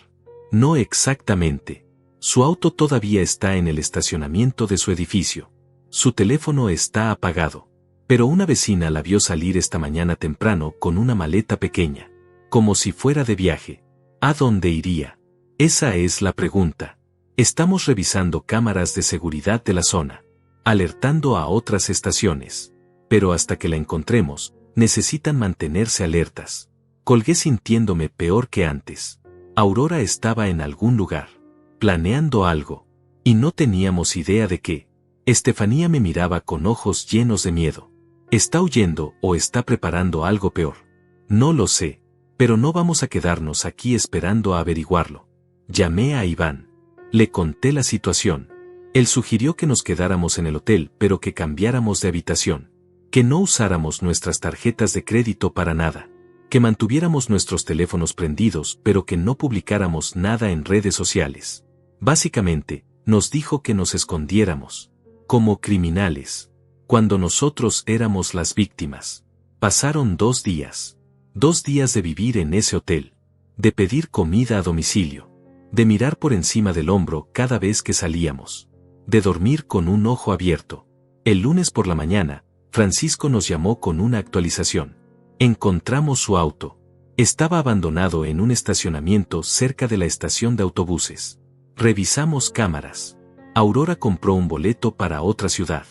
[SPEAKER 1] No exactamente. Su auto todavía está en el estacionamiento de su edificio. Su teléfono está apagado. Pero una vecina la vio salir esta mañana temprano con una maleta pequeña, como si fuera de viaje. ¿A dónde iría? Esa es la pregunta. Estamos revisando cámaras de seguridad de la zona, alertando a otras estaciones. Pero hasta que la encontremos, necesitan mantenerse alertas. Colgué sintiéndome peor que antes. Aurora estaba en algún lugar, planeando algo, y no teníamos idea de qué. Estefanía me miraba con ojos llenos de miedo. ¿Está huyendo o está preparando algo peor? No lo sé, pero no vamos a quedarnos aquí esperando a averiguarlo. Llamé a Iván. Le conté la situación. Él sugirió que nos quedáramos en el hotel, pero que cambiáramos de habitación. Que no usáramos nuestras tarjetas de crédito para nada. Que mantuviéramos nuestros teléfonos prendidos, pero que no publicáramos nada en redes sociales. Básicamente, nos dijo que nos escondiéramos, como criminales, cuando nosotros éramos las víctimas. Pasaron 2 días. 2 días de vivir en ese hotel, de pedir comida a domicilio, de mirar por encima del hombro cada vez que salíamos, de dormir con un ojo abierto. El lunes por la mañana, Francisco nos llamó con una actualización. Encontramos su auto. Estaba abandonado en un estacionamiento cerca de la estación de autobuses. Revisamos cámaras. Aurora compró un boleto para otra ciudad.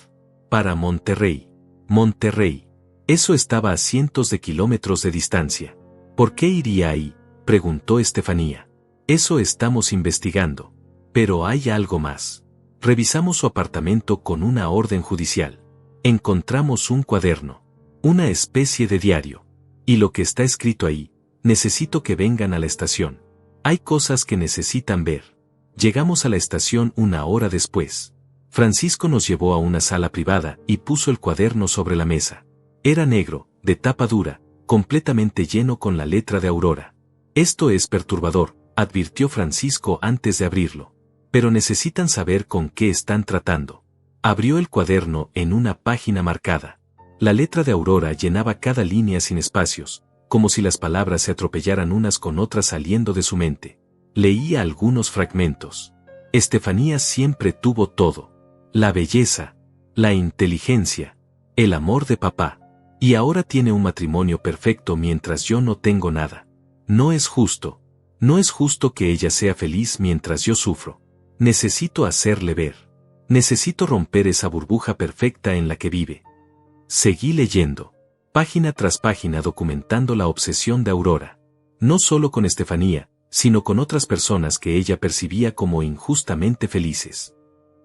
[SPEAKER 1] Para Monterrey. Monterrey. Eso estaba a cientos de kilómetros de distancia. ¿Por qué iría ahí?, preguntó Estefanía. Eso estamos investigando. Pero hay algo más. Revisamos su apartamento con una orden judicial. Encontramos un cuaderno. Una especie de diario. Y lo que está escrito ahí: necesito que vengan a la estación. Hay cosas que necesitan ver. Llegamos a la estación 1 hora después. Francisco nos llevó a una sala privada y puso el cuaderno sobre la mesa. Era negro, de tapa dura, completamente lleno con la letra de Aurora. Esto es perturbador, advirtió Francisco antes de abrirlo. Pero necesitan saber con qué están tratando. Abrió el cuaderno en una página marcada. La letra de Aurora llenaba cada línea sin espacios, como si las palabras se atropellaran unas con otras saliendo de su mente. Leía algunos fragmentos. Estefanía siempre tuvo todo. La belleza, la inteligencia, el amor de papá. Y ahora tiene un matrimonio perfecto mientras yo no tengo nada. No es justo. No es justo que ella sea feliz mientras yo sufro. Necesito hacerle ver. Necesito romper esa burbuja perfecta en la que vive. Seguí leyendo, página tras página, documentando la obsesión de Aurora. No solo con Estefanía, sino con otras personas que ella percibía como injustamente felices.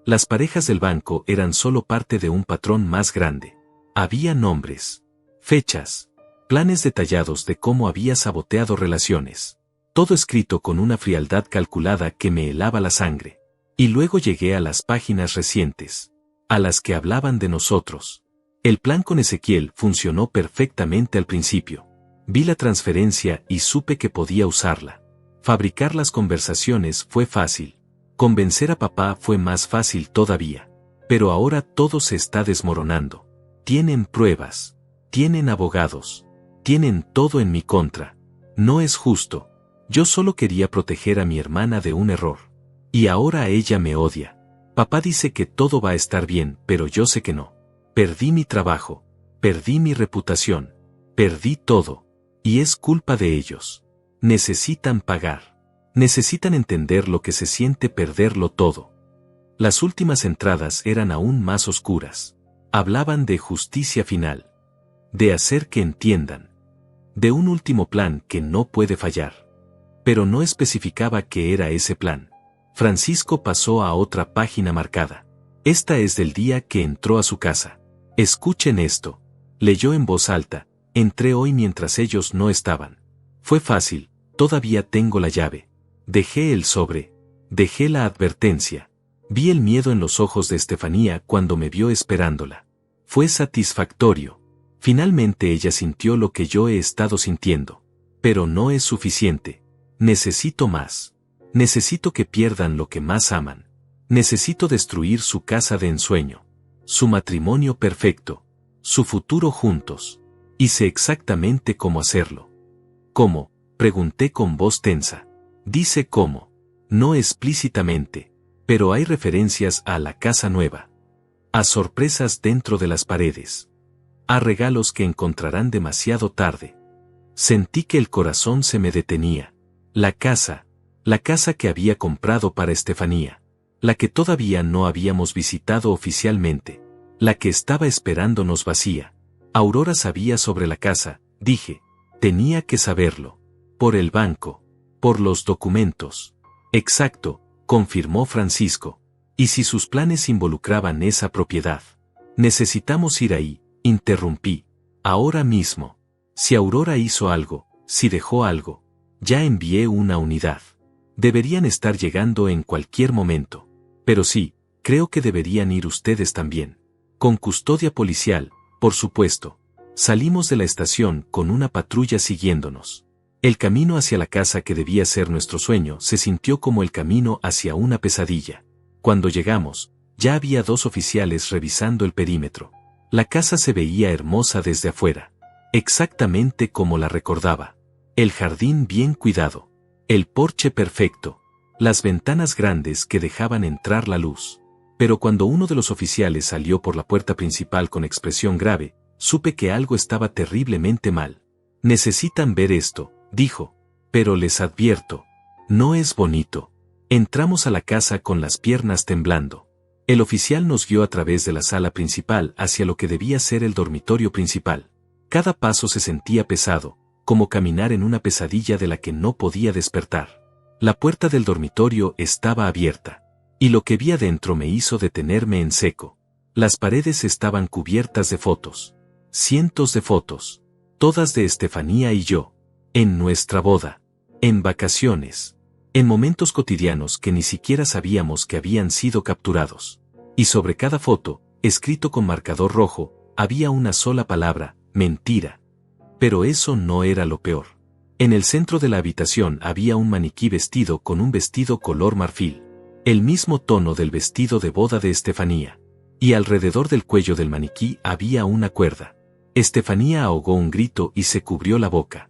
[SPEAKER 1] Las parejas del banco eran solo parte de un patrón más grande. Había nombres, fechas, planes detallados de cómo había saboteado relaciones. Todo escrito con una frialdad calculada que me helaba la sangre. Y luego llegué a las páginas recientes, a las que hablaban de nosotros. El plan con Ezequiel funcionó perfectamente al principio. Vi la transferencia y supe que podía usarla. Fabricar las conversaciones fue fácil. Convencer a papá fue más fácil todavía. Pero ahora todo se está desmoronando. Tienen pruebas. Tienen abogados. Tienen todo en mi contra. No es justo. Yo solo quería proteger a mi hermana de un error. Y ahora ella me odia. Papá dice que todo va a estar bien, pero yo sé que no. Perdí mi trabajo, perdí mi reputación, perdí todo. Y es culpa de ellos. Necesitan pagar. Necesitan entender lo que se siente perderlo todo. Las últimas entradas eran aún más oscuras. Hablaban de justicia final, de hacer que entiendan, de un último plan que no puede fallar. Pero no especificaba qué era ese plan. Francisco pasó a otra página marcada. Esta es del día que entró a su casa. Escuchen esto. Leyó en voz alta. Entré hoy mientras ellos no estaban. Fue fácil, todavía tengo la llave. Dejé el sobre. Dejé la advertencia. Vi el miedo en los ojos de Estefanía cuando me vio esperándola. Fue satisfactorio. Finalmente ella sintió lo que yo he estado sintiendo. Pero no es suficiente. Necesito más. Necesito que pierdan lo que más aman. Necesito destruir su casa de ensueño. Su matrimonio perfecto. Su futuro juntos. Y sé exactamente cómo hacerlo. ¿Cómo? Pregunté con voz tensa. Dice cómo. No explícitamente. Pero hay referencias a la casa nueva. A sorpresas dentro de las paredes. A regalos que encontrarán demasiado tarde. Sentí que el corazón se me detenía. La casa que había comprado para Estefanía. La que todavía no habíamos visitado oficialmente. La que estaba esperándonos vacía. Aurora sabía sobre la casa, dije. Tenía que saberlo. Por el banco. Por los documentos. Exacto, confirmó Francisco. ¿Y si sus planes involucraban esa propiedad? Necesitamos ir ahí, interrumpí. Ahora mismo. Si Aurora hizo algo, si dejó algo. Ya envié una unidad. Deberían estar llegando en cualquier momento. Pero sí, creo que deberían ir ustedes también. Con custodia policial, por supuesto. Salimos de la estación con una patrulla siguiéndonos. El camino hacia la casa que debía ser nuestro sueño se sintió como el camino hacia una pesadilla. Cuando llegamos, ya había 2 oficiales revisando el perímetro. La casa se veía hermosa desde afuera. Exactamente como la recordaba. El jardín bien cuidado. El porche perfecto. Las ventanas grandes que dejaban entrar la luz. Pero cuando uno de los oficiales salió por la puerta principal con expresión grave, supe que algo estaba terriblemente mal. Necesitan ver esto, dijo. Pero les advierto. No es bonito. Entramos a la casa con las piernas temblando. El oficial nos guió a través de la sala principal hacia lo que debía ser el dormitorio principal. Cada paso se sentía pesado, como caminar en una pesadilla de la que no podía despertar. La puerta del dormitorio estaba abierta. Y lo que vi adentro me hizo detenerme en seco. Las paredes estaban cubiertas de fotos. Cientos de fotos. Todas de Estefanía y yo. En nuestra boda. En vacaciones. En momentos cotidianos que ni siquiera sabíamos que habían sido capturados. Y sobre cada foto, escrito con marcador rojo, había una sola palabra, mentira. Pero eso no era lo peor. En el centro de la habitación había un maniquí vestido con un vestido color marfil. El mismo tono del vestido de boda de Estefanía. Y alrededor del cuello del maniquí había una cuerda. Estefanía ahogó un grito y se cubrió la boca.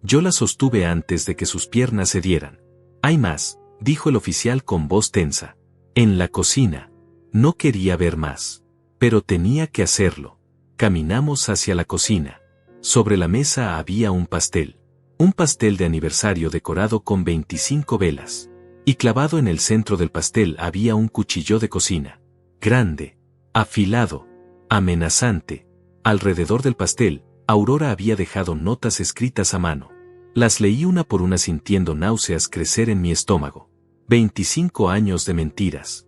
[SPEAKER 1] Yo la sostuve antes de que sus piernas cedieran. Hay más, dijo el oficial con voz tensa. En la cocina. No quería ver más. Pero tenía que hacerlo. Caminamos hacia la cocina. Sobre la mesa había un pastel. Un pastel de aniversario decorado con 25 velas. Y clavado en el centro del pastel había un cuchillo de cocina. Grande. Afilado. Amenazante. Alrededor del pastel, Aurora había dejado notas escritas a mano. Las leí una por una sintiendo náuseas crecer en mi estómago. 25 años de mentiras.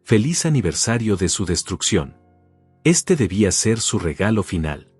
[SPEAKER 1] Feliz aniversario de su destrucción. Este debía ser su regalo final.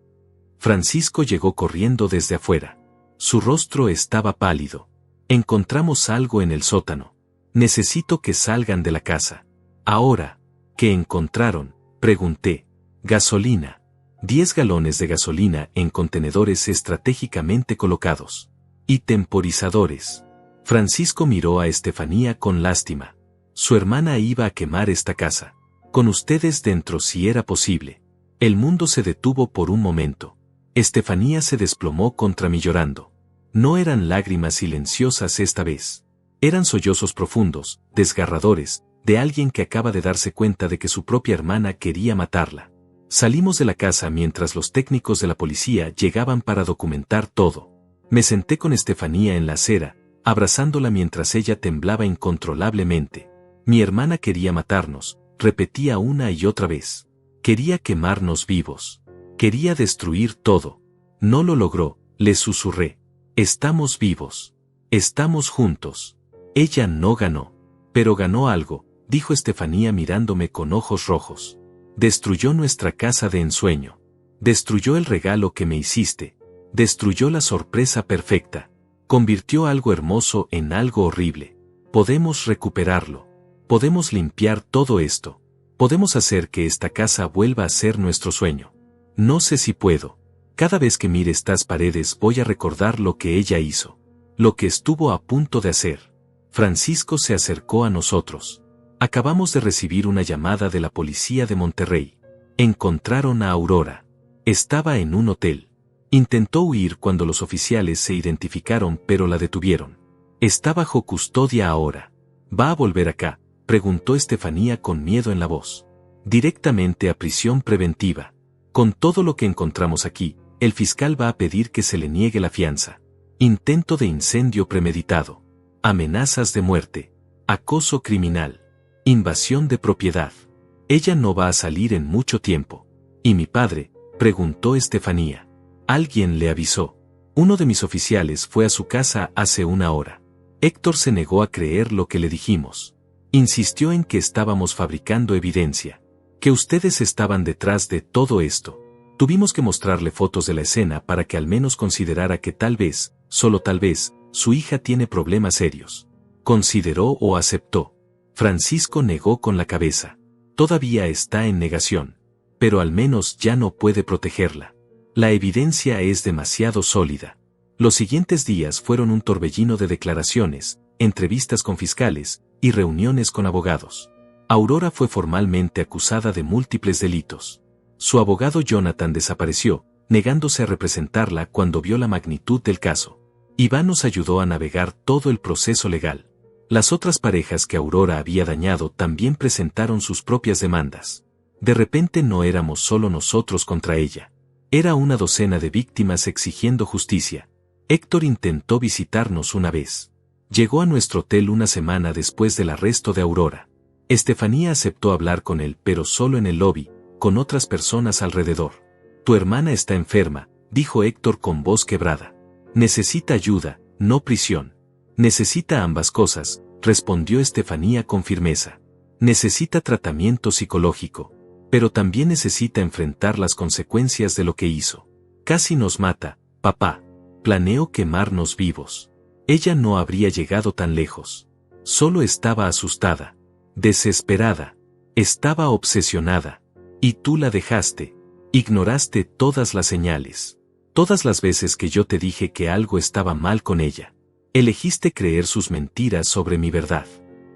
[SPEAKER 1] Francisco llegó corriendo desde afuera. Su rostro estaba pálido. Encontramos algo en el sótano. Necesito que salgan de la casa. Ahora. ¿Qué encontraron? Pregunté. Gasolina. 10 galones de gasolina en contenedores estratégicamente colocados. Y temporizadores. Francisco miró a Estefanía con lástima. Su hermana iba a quemar esta casa. Con ustedes dentro si era posible. El mundo se detuvo por un momento. Estefanía se desplomó contra mí llorando. No eran lágrimas silenciosas esta vez. Eran sollozos profundos, desgarradores, de alguien que acaba de darse cuenta de que su propia hermana quería matarla. Salimos de la casa mientras los técnicos de la policía llegaban para documentar todo. Me senté con Estefanía en la acera, abrazándola mientras ella temblaba incontrolablemente. Mi hermana quería matarnos, repetía una y otra vez. Quería quemarnos vivos. Quería destruir todo. No lo logró, le susurré. Estamos vivos. Estamos juntos. Ella no ganó. Pero ganó algo, dijo Estefanía mirándome con ojos rojos. Destruyó nuestra casa de ensueño. Destruyó el regalo que me hiciste. Destruyó la sorpresa perfecta. Convirtió algo hermoso en algo horrible. Podemos recuperarlo. Podemos limpiar todo esto. Podemos hacer que esta casa vuelva a ser nuestro sueño. No sé si puedo. Cada vez que mire estas paredes voy a recordar lo que ella hizo. Lo que estuvo a punto de hacer. Francisco se acercó a nosotros. Acabamos de recibir una llamada de la policía de Monterrey. Encontraron a Aurora. Estaba en un hotel. Intentó huir cuando los oficiales se identificaron pero la detuvieron. Está bajo custodia ahora. ¿Va a volver acá?, preguntó Estefanía con miedo en la voz. Directamente a prisión preventiva. Con todo lo que encontramos aquí, el fiscal va a pedir que se le niegue la fianza. Intento de incendio premeditado. Amenazas de muerte. Acoso criminal. Invasión de propiedad. Ella no va a salir en mucho tiempo. ¿Y mi padre?, preguntó Estefanía. Alguien le avisó. Uno de mis oficiales fue a su casa hace una hora. Héctor se negó a creer lo que le dijimos. Insistió en que estábamos fabricando evidencia. Que ustedes estaban detrás de todo esto. Tuvimos que mostrarle fotos de la escena para que al menos considerara que tal vez, solo tal vez, su hija tiene problemas serios. Consideró o aceptó. Francisco negó con la cabeza. Todavía está en negación. Pero al menos ya no puede protegerla. La evidencia es demasiado sólida. Los siguientes días fueron un torbellino de declaraciones, entrevistas con fiscales y reuniones con abogados. Aurora fue formalmente acusada de múltiples delitos. Su abogado Jonathan desapareció, negándose a representarla cuando vio la magnitud del caso. Iván nos ayudó a navegar todo el proceso legal. Las otras parejas que Aurora había dañado también presentaron sus propias demandas. De repente no éramos solo nosotros contra ella. Era una docena de víctimas exigiendo justicia. Héctor intentó visitarnos una vez. Llegó a nuestro hotel una semana después del arresto de Aurora. Estefanía aceptó hablar con él, pero solo en el lobby, con otras personas alrededor. Tu hermana está enferma, dijo Héctor con voz quebrada. Necesita ayuda, no prisión. Necesita ambas cosas, respondió Estefanía con firmeza. Necesita tratamiento psicológico. Pero también necesita enfrentar las consecuencias de lo que hizo. Casi nos mata, papá. Planeó quemarnos vivos. Ella no habría llegado tan lejos. Solo estaba asustada. Desesperada. Estaba obsesionada. Y tú la dejaste. Ignoraste todas las señales. Todas las veces que yo te dije que algo estaba mal con ella. Elegiste creer sus mentiras sobre mi verdad.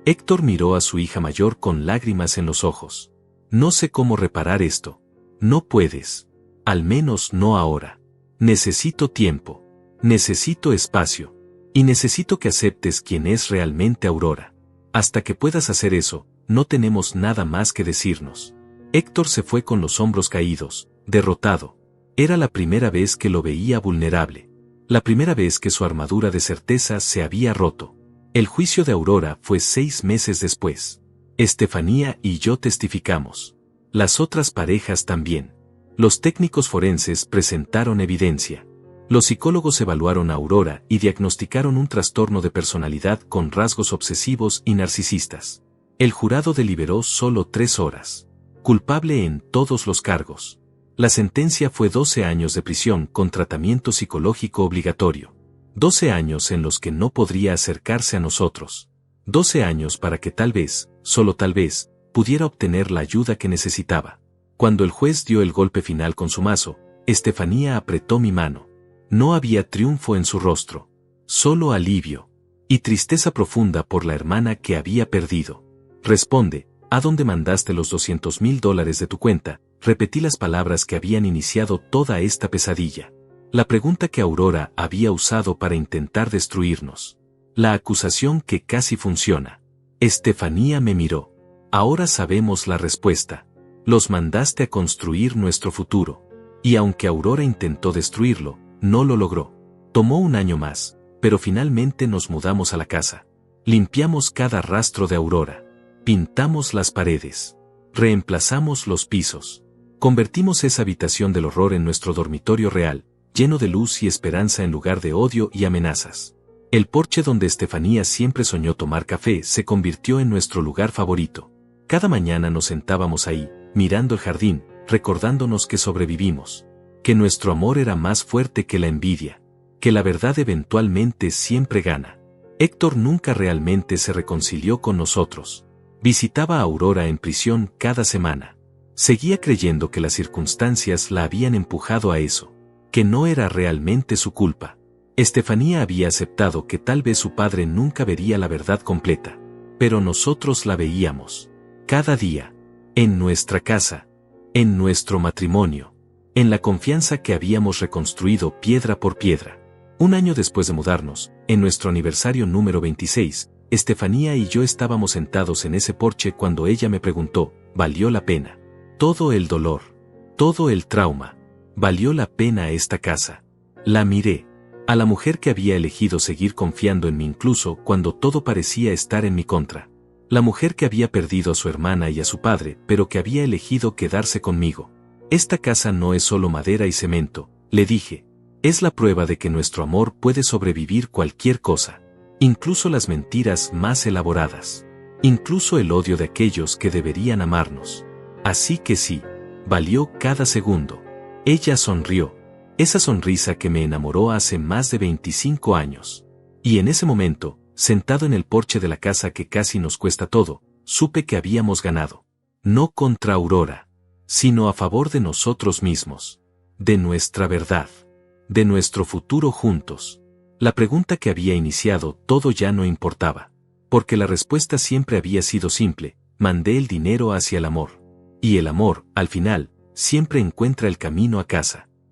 [SPEAKER 1] Héctor miró a su hija mayor con lágrimas en los ojos. No sé cómo reparar esto. No puedes. Al menos no ahora. Necesito tiempo. Necesito espacio. Y necesito que aceptes quién es realmente Aurora. Hasta que puedas hacer eso, no tenemos nada más que decirnos. Héctor se fue con los hombros caídos, derrotado. Era la primera vez que lo veía vulnerable. La primera vez que su armadura de certeza se había roto. El juicio de Aurora fue 6 meses después. Estefanía y yo testificamos. Las otras parejas también. Los técnicos forenses presentaron evidencia. Los psicólogos evaluaron a Aurora y diagnosticaron un trastorno de personalidad con rasgos obsesivos y narcisistas. El jurado deliberó solo 3 horas. Culpable en todos los cargos. La sentencia fue 12 años de prisión con tratamiento psicológico obligatorio. 12 años en los que no podría acercarse a nosotros. 12 años para que tal vez, solo tal vez, pudiera obtener la ayuda que necesitaba. Cuando el juez dio el golpe final con su mazo, Estefanía apretó mi mano. No había triunfo en su rostro, solo alivio y tristeza profunda por la hermana que había perdido. Responde, ¿a dónde mandaste los $200,000 de tu cuenta? Repetí las palabras que habían iniciado toda esta pesadilla. La pregunta que Aurora había usado para intentar destruirnos. La acusación que casi funciona. Estefanía me miró. Ahora sabemos la respuesta. Los mandaste a construir nuestro futuro. Y aunque Aurora intentó destruirlo, no lo logró. Tomó un año más, pero finalmente nos mudamos a la casa. Limpiamos cada rastro de Aurora. Pintamos las paredes. Reemplazamos los pisos. Convertimos esa habitación del horror en nuestro dormitorio real, lleno de luz y esperanza en lugar de odio y amenazas. El porche donde Estefanía siempre soñó tomar café se convirtió en nuestro lugar favorito. Cada mañana nos sentábamos ahí, mirando el jardín, recordándonos que sobrevivimos, que nuestro amor era más fuerte que la envidia, que la verdad eventualmente siempre gana. Héctor nunca realmente se reconcilió con nosotros. Visitaba a Aurora en prisión cada semana. Seguía creyendo que las circunstancias la habían empujado a eso, que no era realmente su culpa. Estefanía había aceptado que tal vez su padre nunca vería la verdad completa, pero nosotros la veíamos. Cada día. En nuestra casa. En nuestro matrimonio. En la confianza que habíamos reconstruido piedra por piedra. Un año después de mudarnos, en nuestro aniversario número 26, Estefanía y yo estábamos sentados en ese porche cuando ella me preguntó, ¿valió la pena? Todo el dolor. Todo el trauma. ¿Valió la pena esta casa? La miré. A la mujer que había elegido seguir confiando en mí incluso cuando todo parecía estar en mi contra. La mujer que había perdido a su hermana y a su padre, pero que había elegido quedarse conmigo. Esta casa no es solo madera y cemento, le dije. Es la prueba de que nuestro amor puede sobrevivir cualquier cosa. Incluso las mentiras más elaboradas. Incluso el odio de aquellos que deberían amarnos. Así que sí, valió cada segundo. Ella sonrió. Esa sonrisa que me enamoró hace más de 25 años. Y en ese momento, sentado en el porche de la casa que casi nos cuesta todo, supe que habíamos ganado. No contra Aurora, sino a favor de nosotros mismos. De nuestra verdad. De nuestro futuro juntos. La pregunta que había iniciado todo ya no importaba. Porque la respuesta siempre había sido simple, mandé el dinero hacia el amor. Y el amor, al final, siempre encuentra el camino a casa.